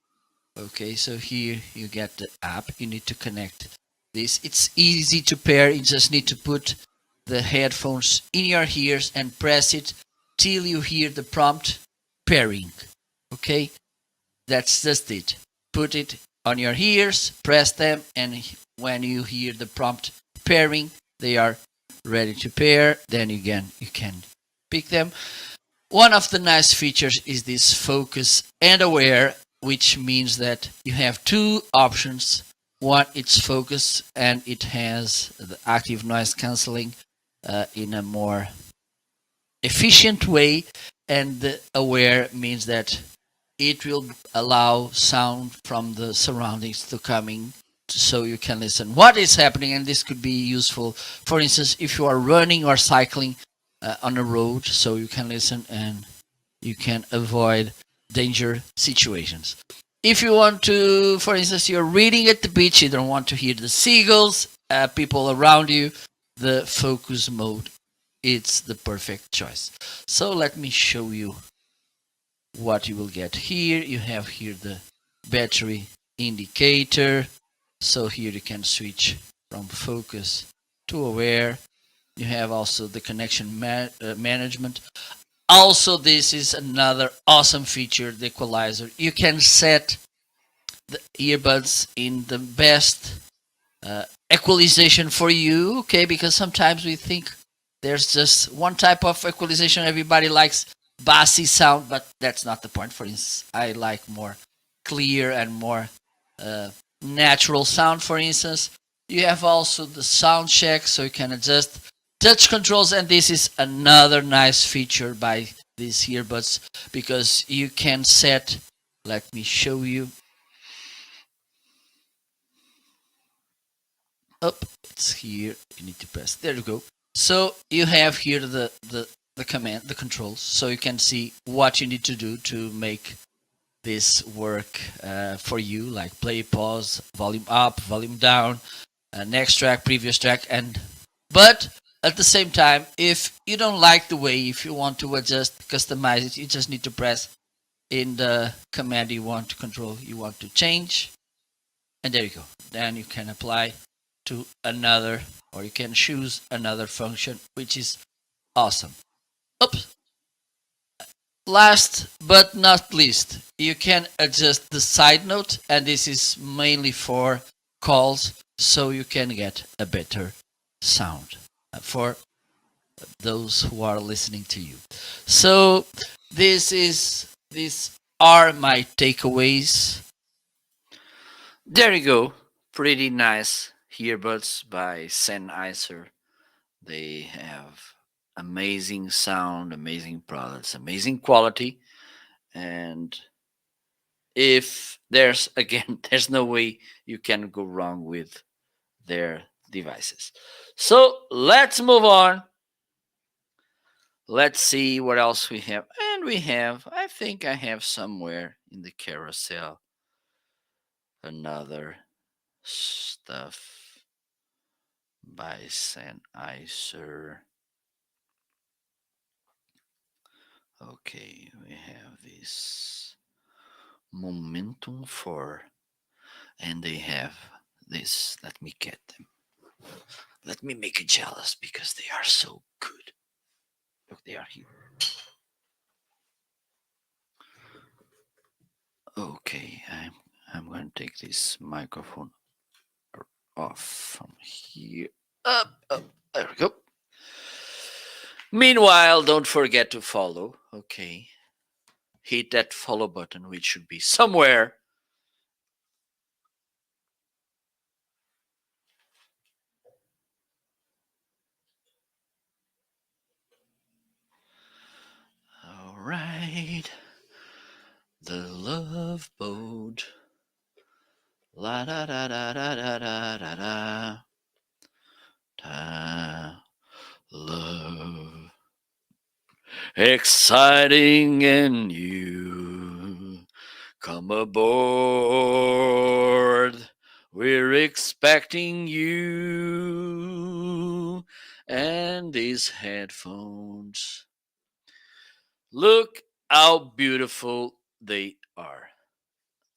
Okay, so here you get the app. You need to connect this. It's easy to pair. You just need to put the headphones in your ears and press it till you hear the prompt pairing. Okay, that's just it. Put it on your ears, press them, and when you hear the prompt pairing, they are ready to pair. Then again, you can pick them. One of the nice features is this focus and aware, which means that you have two options. One, it's focus, and it has the active noise cancelling in a more efficient way, and the aware means that it will allow sound from the surroundings to coming so you can listen what is happening. And this could be useful, for instance, if you are running or cycling on a road, so you can listen and you can avoid danger situations. If you want to, for instance, you're reading at the beach, you don't want to hear the seagulls, people around you, the focus mode, it's the perfect choice. So let me show you what you will get here. You have here the battery indicator. So here you can switch from focus to aware. You have also the connection management. Also, this is another awesome feature, the equalizer. You can set the earbuds in the best equalization for you, okay? Because sometimes we think there's just one type of equalization. Everybody likes bassy sound, but that's not the point. For instance, I like more clear and more uh, natural sound, for instance. You have also the sound check, so you can adjust touch controls, and this is another nice feature by these earbuds because you can set, let me show you. Up, it's here. You need to press. There you go. So you have here the command, the controls, so you can see what you need to do to make this work for you, like play, pause, volume up, volume down, next track, previous track, and but at the same time, if you don't like the way, if you want to adjust, customize it, you just need to press in the command you want to control, you want to change, and there you go. Then you can apply to another, or you can choose another function, which is awesome. Oops. Last but not least, you can adjust the side note, and this is mainly for calls, so you can get a better sound for those who are listening to you. So these are my takeaways. There you go. Pretty nice earbuds by Sennheiser. They have amazing sound, amazing products, amazing quality. And if there's, again, there's no way you can go wrong with their devices. So let's move on. Let's see what else we have. And we have, I think I have somewhere in the carousel another stuff by Sennheiser. Okay, we have this Momentum 4, and they have this. Let me get them. Let me make it jealous because they are so good. Look, they are here. Okay, I'm going to take this microphone off from here. Up. There we go. Meanwhile, don't forget to follow. Okay, hit that follow button, which should be somewhere. All right. The Love Boat. exciting and new. Come aboard. We're expecting you. And these headphones, look how beautiful they are.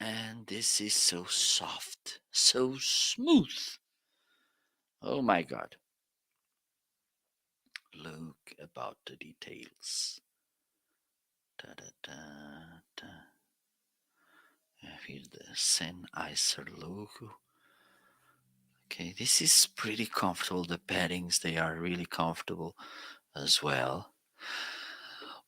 And this is so soft, so smooth. Oh my god. Look about the details. Da, da, da, da. Here's the Sennheiser logo. Okay, this is pretty comfortable. The paddings, they are really comfortable as well.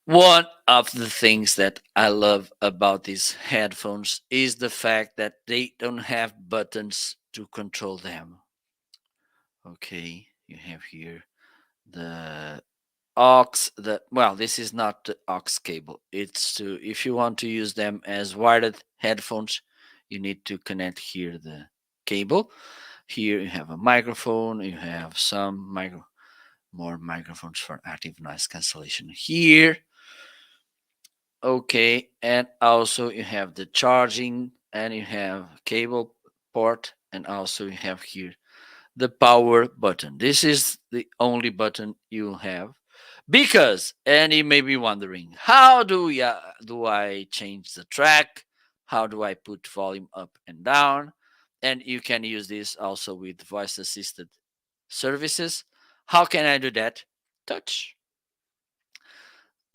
One of the things that I love about these headphones is the fact that they don't have buttons to control them. Okay, you have here the aux, the well, this is not the aux cable. It's to, if you want to use them as wired headphones, you need to connect here the cable. Here you have a microphone, you have some more microphones for active noise cancellation here. Okay, and also you have the charging, and you have cable port, and also you have here the power button. This is the only button you have, because, and you may be wondering, how do I change the track? How do I put volume up and down? And you can use this also with voice assisted services. How can I do that? Touch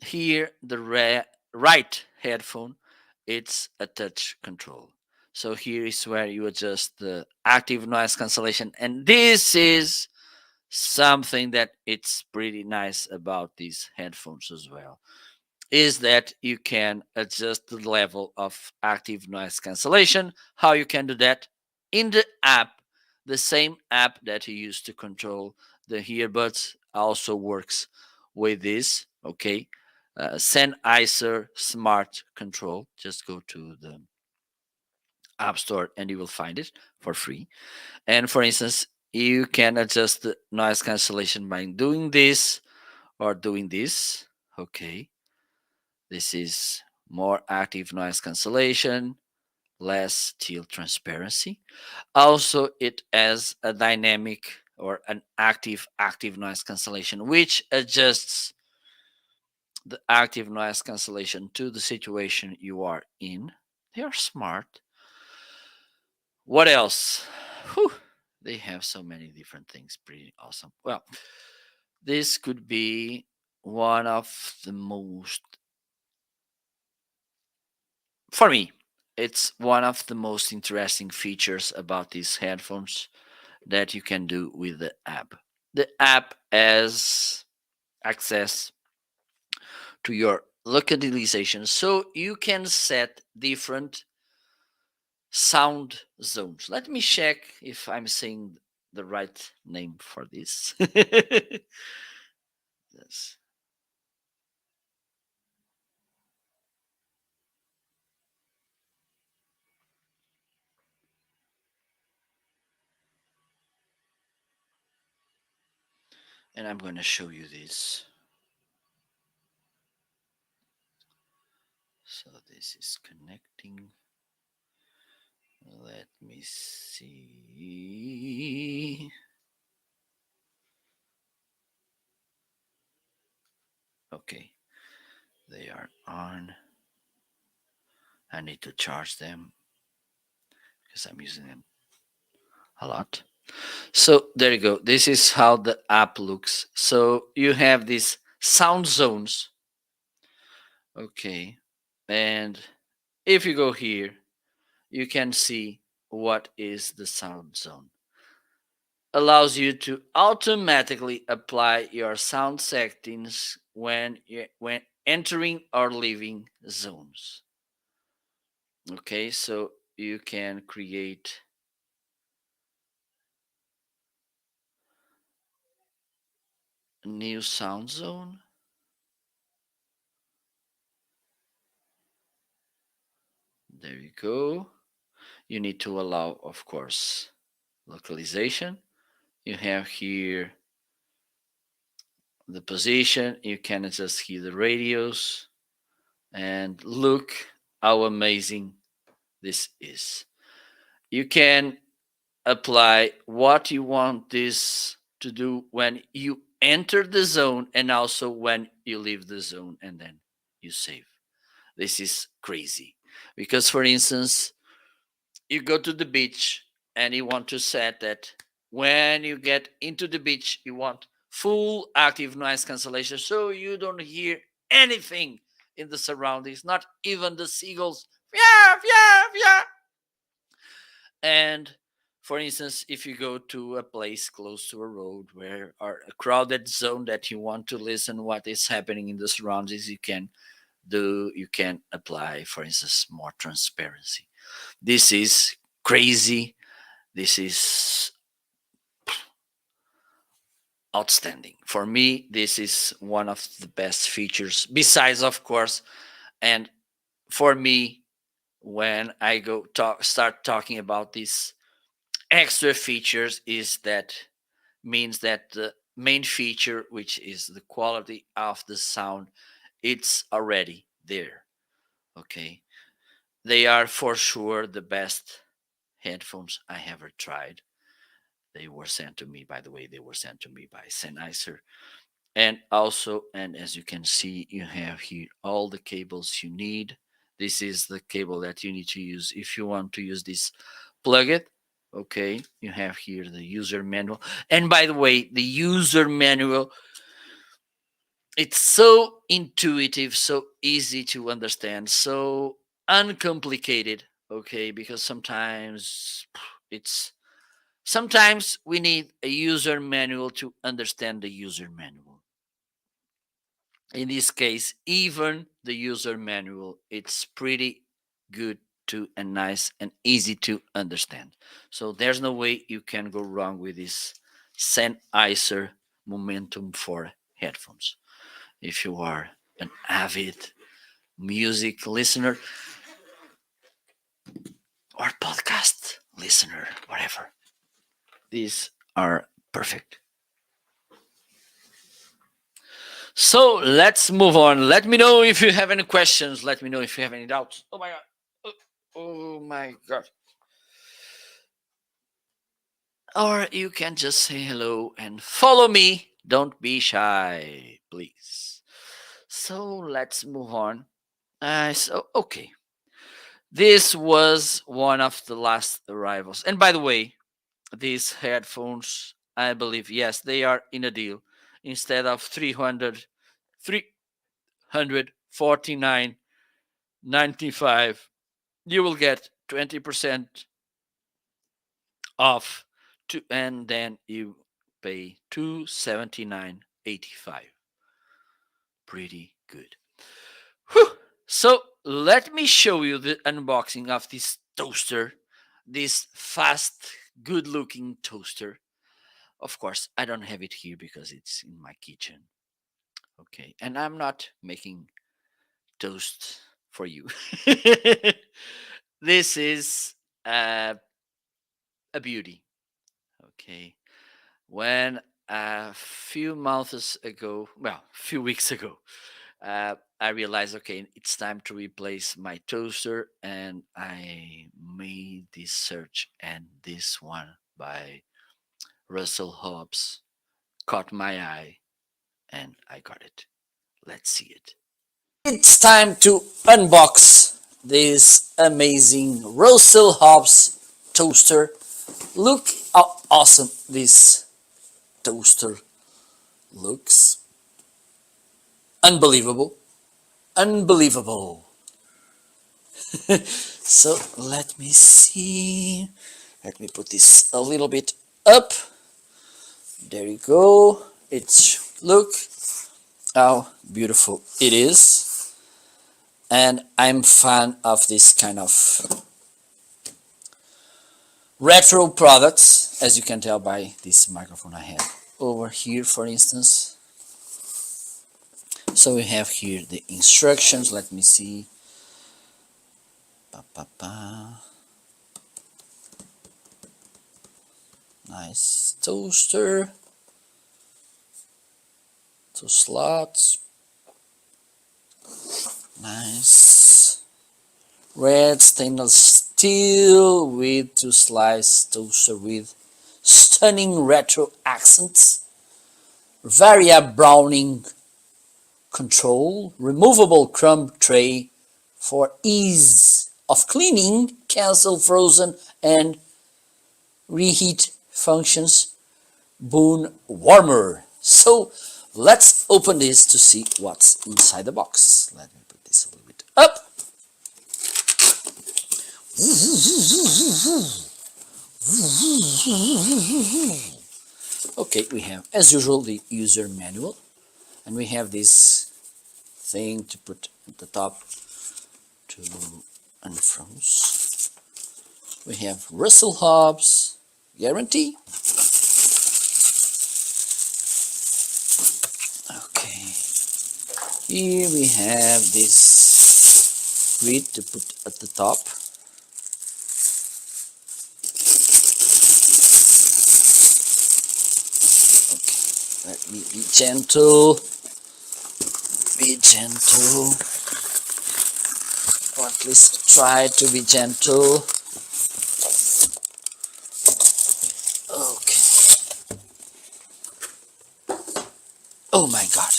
here the right headphone, it's a touch control. So here is where you adjust the active noise cancellation, and this is something that it's pretty nice about these headphones as well, is that you can adjust the level of active noise cancellation. How you can do that? In the app, the same app that you use to control the earbuds also works with this. Okay, Sennheiser Smart Control. Just go to the App Store and you will find it for free. And for instance, you can adjust the noise cancellation by doing this or doing this. Okay, this is more active noise cancellation, less teal transparency. Also, it has a dynamic or an active noise cancellation, which adjusts the active noise cancellation to the situation you are in. They are smart. What else? Whew, they have so many different things. Pretty awesome. Well, this could be one of the most, for me, it's one of the most interesting features about these headphones that you can do with the app. The app has access to your localization, so you can set different sound zones. Let me check if I'm saying the right name for this. Yes. And I'm going to show you this. So this is connecting. Let me see. Okay, they are on. I need to charge them because I'm using them a lot. So there you go. This is how the app looks. So you have these sound zones. Okay. And if you go here, you can see what is the sound zone. Allows you to automatically apply your sound settings when entering or leaving zones. Okay, so you can create a new sound zone. There you go. You need to allow, of course, localization. You have here the position. You can adjust here the radios, and look how amazing this is. You can apply what you want this to do when you enter the zone and also when you leave the zone, and then you save. This is crazy because, for instance, you go to the beach and you want to set that when you get into the beach, you want full active noise cancellation so you don't hear anything in the surroundings, not even the seagulls. Yeah, yeah, yeah. And for instance, if you go to a place close to a road where are a crowded zone that you want to listen what is happening in the surroundings, you can apply, for instance, more transparency. This is crazy. This is outstanding. For me, this is one of the best features, besides, of course, and for me, when I start talking about these extra features, is that means that the main feature, which is the quality of the sound, it's already there. Okay, they are for sure the best headphones I ever tried. They were sent to me, by the way, they were sent to me by Sennheiser. And also, and as you can see, you have here all the cables you need. This is the cable that you need to use if you want to use this plug it. Okay, you have here the user manual. And by the way, the user manual, it's so intuitive, so easy to understand, so uncomplicated. Okay, because it's sometimes we need a user manual to understand the user manual. In this case, even the user manual, it's pretty good to and nice and easy to understand. So there's no way you can go wrong with this Sennheiser Momentum 4 headphones. If you are an avid music listener or podcast listener, whatever, these are perfect. So let's move on. Let me know if you have any questions. Let me know if you have any doubts. Oh my god. Oh my god. Or you can just say hello and follow me. Don't be shy, please. So let's move on. Okay. This was one of the last arrivals. And by the way, these headphones, I believe, yes, they are in a deal. Instead of 349.95, you will get 20% off and then you pay 279.85. Pretty good. Whew. So let me show you the unboxing of this toaster, this fast, good looking toaster. Of course, I don't have it here because it's in my kitchen. Okay, and I'm not making toast for you. This is a beauty. Okay, when a few months ago, well, a few weeks ago, I realized, okay, it's time to replace my toaster, and I made this search, and this one by Russell Hobbs caught my eye, and I got it. Let's see it. It's time to unbox this amazing Russell Hobbs toaster. Look how awesome this toaster looks. Unbelievable. Unbelievable. So let me see. Let me put this a little bit up. There you go. It's look how beautiful it is. And I'm fan of this kind of retro products, as you can tell by this microphone I have over here, for instance. So we have here the instructions. Let me see. Nice toaster. Two slots. Nice. Red stainless steel with two slice toaster with stunning retro accents. Varia Browning control. Removable crumb tray for ease of cleaning. Cancel frozen and reheat functions. Boon warmer. So let's open this to see what's inside the box. Let me put this a little bit up. Okay, we have, as usual, the user manual, and we have this thing to put at the top to unfroze. We have Russell Hobbs guarantee. Okay, here we have this grid to put at the top. Let me be gentle, or at least try to be gentle. Okay. Oh my God.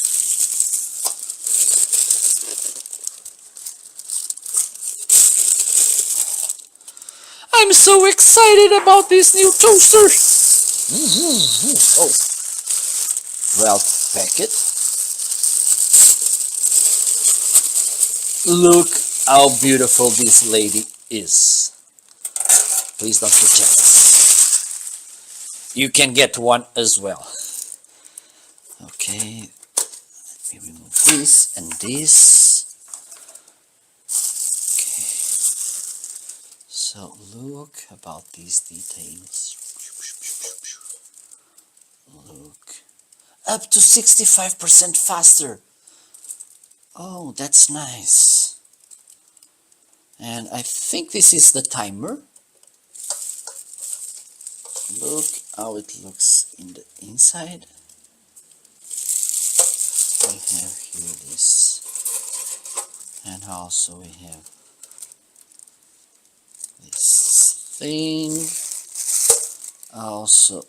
I'm so excited about this new toaster. Oh, well packed. Look how beautiful this lady is. Please don't reject this. You can get one as well. Okay, let me remove this and this. Okay, so look about these details. Look, up to 65% faster. Oh, that's nice. And I think this is the timer. Look how it looks in the inside. We have here this, and also we have this thing. Also,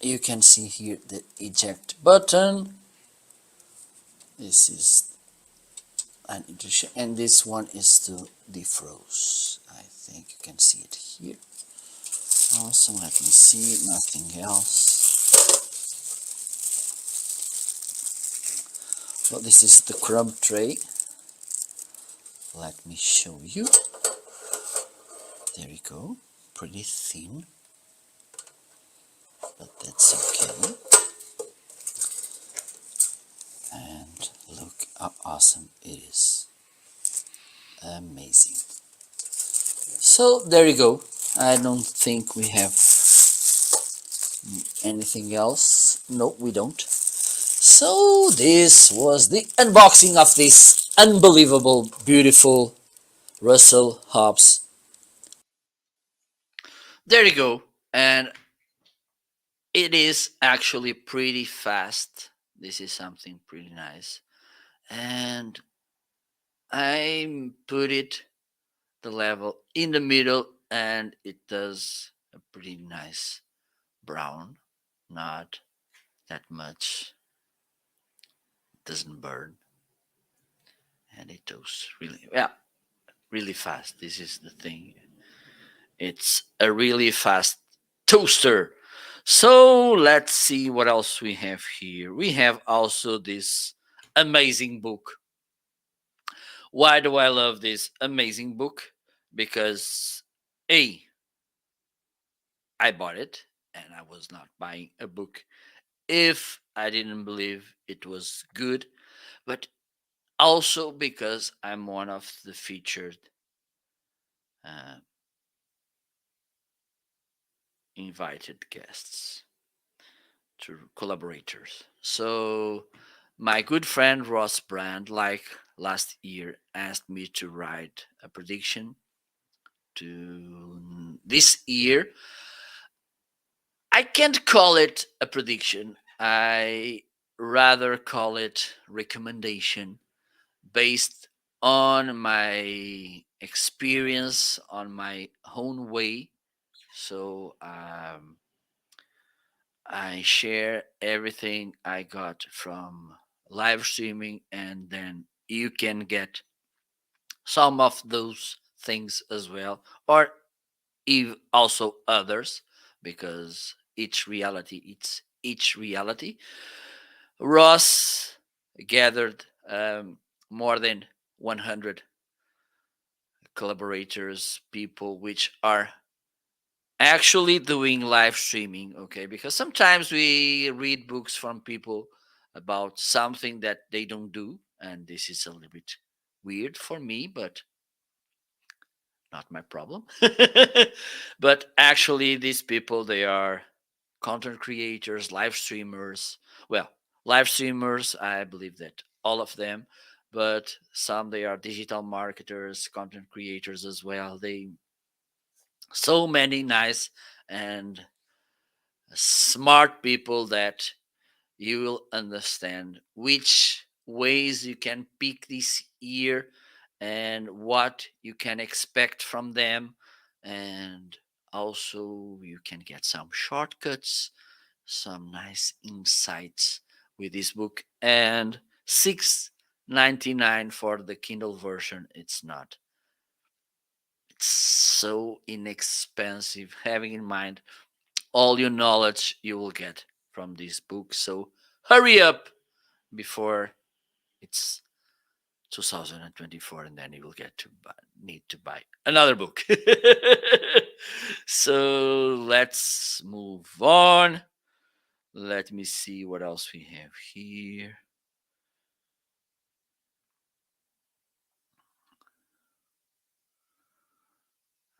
you can see here the eject button. This is an eject, and this one is to defroze. I think you can see it here. Also, let me see, nothing else. Well, this is the crumb tray. Let me show you. There you go. Pretty thin, but that's okay. And look how awesome it is. Amazing. So there you go. I don't think we have anything else. No, we don't. So this was the unboxing of this unbelievable, beautiful Russell Hobbs. There you go. And it is actually pretty fast. This is something pretty nice. And I put it the level in the middle, and it does a pretty nice brown, not that much, doesn't burn, and it toasts really, yeah, really fast. This is the thing, it's a really fast toaster. So let's see what else we have here. We have also this amazing book. Why do I love this amazing book? Because A, I bought it, and I was not buying a book if I didn't believe it was good, but also because I'm one of the featured uh, invited guests to collaborators. So my good friend Ross Brand, like last year, asked me to write a prediction to this year. I can't call it a prediction. I rather call it recommendation based on my experience, on my own way. So I share everything I got from live streaming, and then you can get some of those things as well, or also others, because each reality. Ross gathered more than 100 collaborators, people which are actually doing live streaming, okay? Because sometimes we read books from people about something that they don't do, and this is a little bit weird for me, but not my problem. But actually, these people, they are content creators, live streamers. Well, live streamers, I believe that all of them, but some, they are digital marketers, content creators as well. They, so many nice and smart people that you will understand which ways you can pick this year and what you can expect from them. And also, you can get some shortcuts, some nice insights with this book. And 6.99 for the Kindle version. It's not, it's so inexpensive, having in mind all your knowledge you will get from this book. So hurry up before it's 2024, and then you will get to need to buy another book. So let's move on. Let me see what else we have here.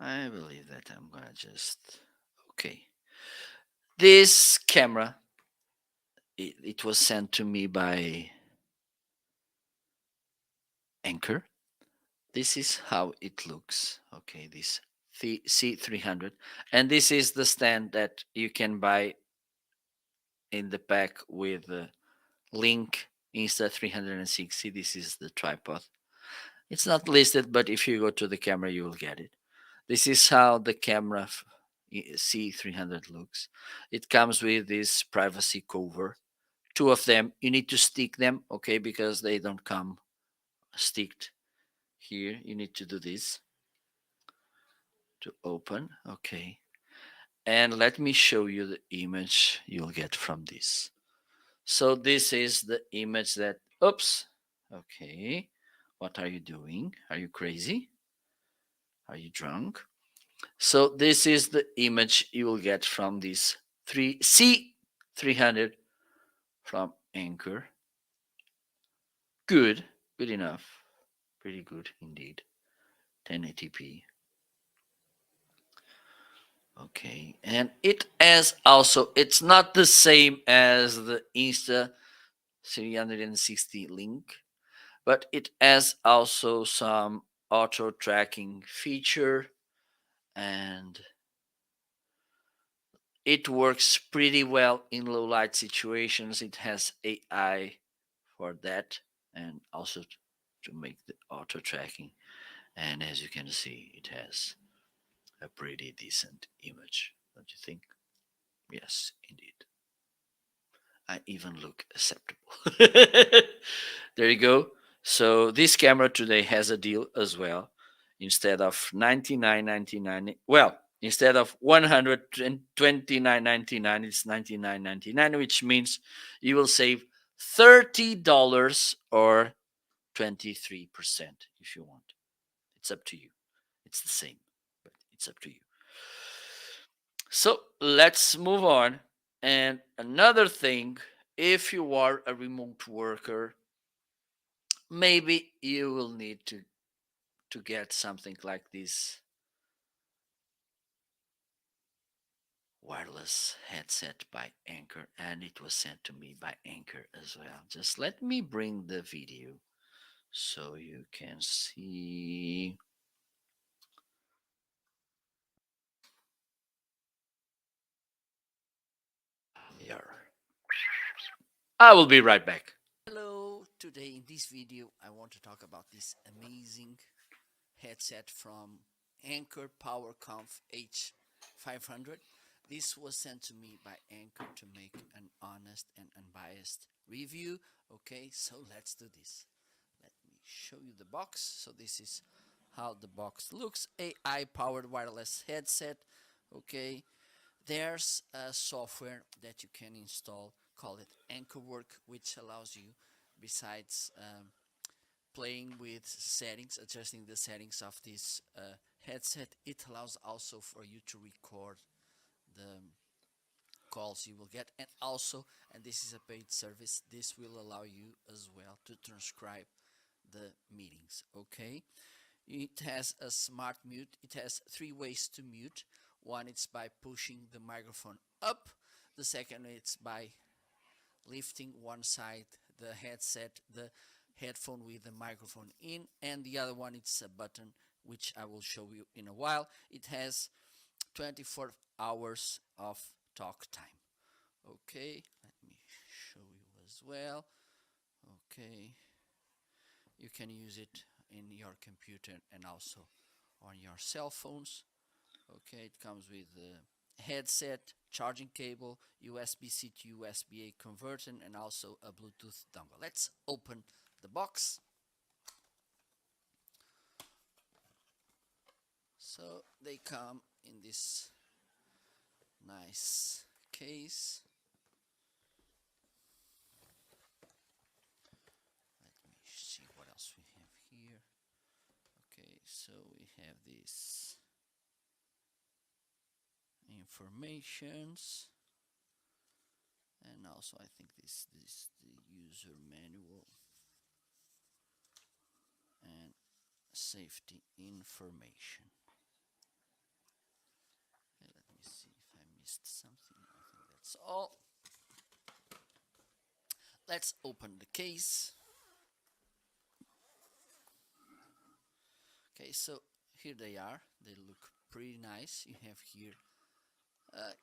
I believe that I'm gonna just, okay. This camera, it was sent to me by Anchor. This is how it looks. Okay, this C300, and this is the stand that you can buy in the pack with the Link Insta360. This is the tripod. It's not listed, but if you go to the camera, you will get it. This is how the camera C300 looks. It comes with this privacy cover. Two of them. You need to stick them, okay, because they don't come sticked here. You need to do this to open, okay. And let me show you the image you'll get from this. So this is the image that, oops, okay. What are you doing? Are you crazy? Are you drunk? So this is the image you will get from this 3C300 from Anchor. Good, good enough. Pretty good indeed. 1080p. Okay, and it has also, it's not the same as the Insta 360 Link, but it has also some auto tracking feature, and it works pretty well in low light situations. It has AI for that, and also to make the auto tracking. And as you can see, it has a pretty decent image, don't you think? Yes, indeed. I even look acceptable. There you go. So this camera today has a deal as well. Instead of 99.99, well, instead of 129.99, it's 99.99, which means you will save $30 or 23% if you want. It's up to you. It's the same, but it's up to you. So let's move on. And another thing, if you are a remote worker, maybe you will need to get something like this wireless headset by Anchor, and it was sent to me by Anchor as well. Just let me bring the video so you can see. Here. I will be right back. Hello, today in this video I want to talk about this amazing headset from Anker PowerConf H500. This was sent to me by Anker to make an honest and unbiased review. Okay, so let's do this. Let me show you the box. So this is how the box looks. AI powered wireless headset. Okay, there's a software that you can install, call it Anchorwork, which allows you, besides playing with settings, adjusting the settings of this headset, it allows also for you to record the calls you will get, and also, and this is a paid service, this will allow you as well to transcribe the meetings. Okay, it has a smart mute. It has three ways to mute. One is by pushing the microphone up. The second is by lifting one side the headset, the headphone with the microphone in, and the other one it's a button which I will show you in a while. It has 24 hours of talk time. Okay, let me show you as well. Okay, you can use it in your computer and also on your cell phones. Okay, it comes with a headset, charging cable, USB-C to USB-A converter, and also a Bluetooth dongle. Let's open the box. So they come in this nice case. Let me see what else we have here. Okay, so we have this informations, and also I think this the user manual and safety information. Okay, let me see if I missed something. I think that's all. Let's open the case. Okay, so here they are. They look pretty nice. You have here a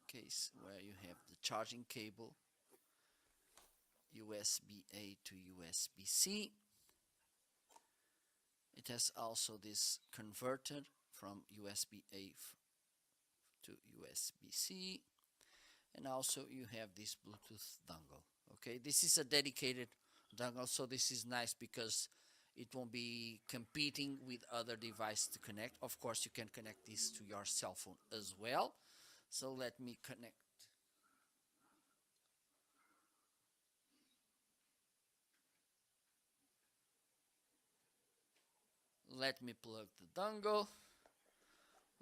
case where you have the charging cable, USB-A to USB-C. It has also this converter from USB-A to USB-C, and also you have this Bluetooth dongle. Okay, this is a dedicated dongle, so this is nice because it won't be competing with other devices to connect. Of course, you can connect this to your cell phone as well. So let me connect. Let me plug the dongle.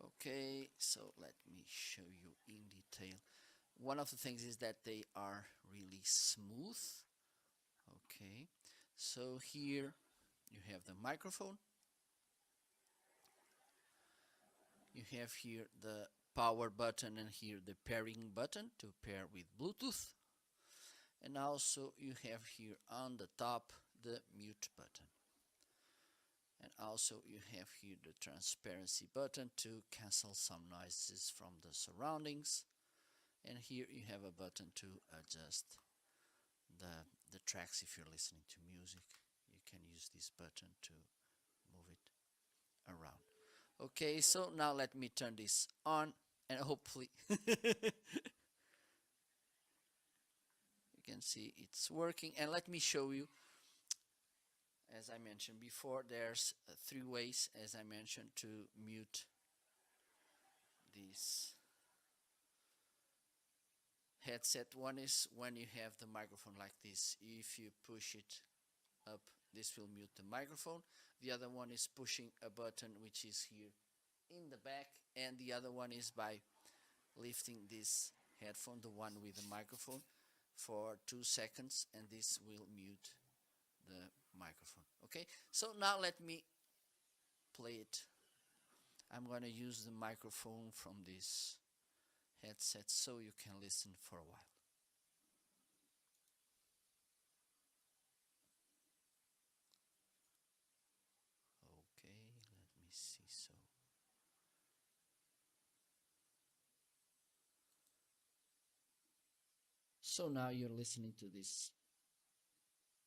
Okay, so let me show you in detail. One of the things is that they are really smooth. Okay, so here you have the microphone. You have here the power button and here the pairing button to pair with Bluetooth. And also you have here on the top the mute button. And also you have here the transparency button to cancel some noises from the surroundings. And here you have a button to adjust the tracks. If you're listening to music, you can use this button to move it around. Okay, so now let me turn this on, and hopefully you can see it's working. And let me show you, as I mentioned before, there's three ways, as I mentioned, to mute this headset. One is when you have the microphone like this. If you push it up, this will mute the microphone. The other one is pushing a button which is here in the back, and the other one is by lifting this headphone, the one with the microphone, for 2 seconds, and this will mute the microphone. Okay, so now let me play it. I'm going to use the microphone from this headset so you can listen for a while. Okay, let me see. So So now you're listening to this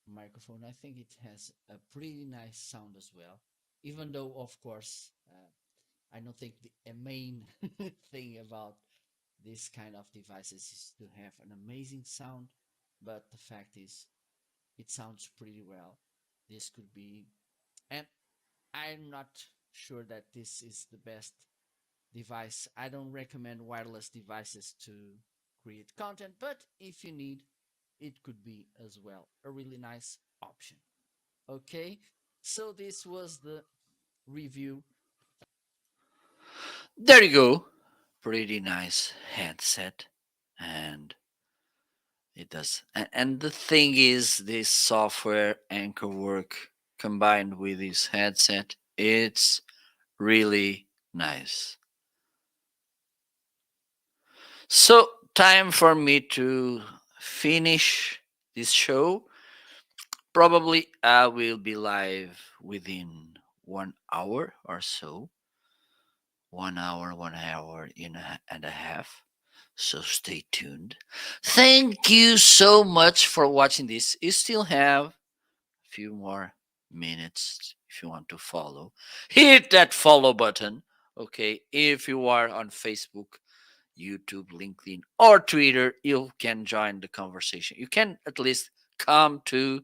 microphone. I think it has a pretty nice sound as well. Even though, of course, I don't think the main thing about this kind of devices is to have an amazing sound, but the fact is, it sounds pretty well. This could be, and I'm not sure that this is the best device. I don't recommend wireless devices to create content, but if you need, it could be as well a really nice option. Okay, so this was the review. There you go. Pretty nice headset. And it does. And the thing is, this software anchor work combined with this headset, it's really nice. So, time for me to finish this show. Probably I will be live within 1 hour or so. 1 hour, 1 hour and a half. So stay tuned. Thank you so much for watching this. You still have a few more minutes if you want to follow. Hit that follow button. Okay. If you are on Facebook, YouTube, LinkedIn, or Twitter, you can join the conversation. You can at least come to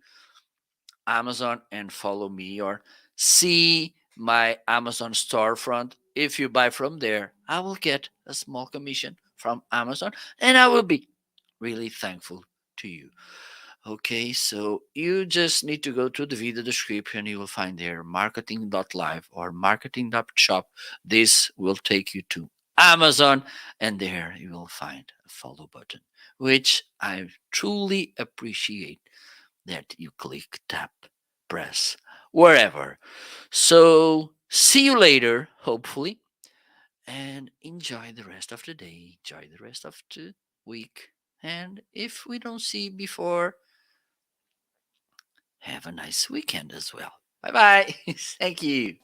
Amazon and follow me or see my Amazon storefront. If you buy from there, I will get a small commission from Amazon and I will be really thankful to you. Okay, so you just need to go to the video description. You will find there marketing.live or marketing.shop. This will take you to Amazon, and there you will find a follow button, which I truly appreciate that you click, tap, press, wherever. So, see you later, hopefully, and enjoy the rest of the day, enjoy the rest of the week. And if we don't see before, have a nice weekend as well. Bye bye. Thank you.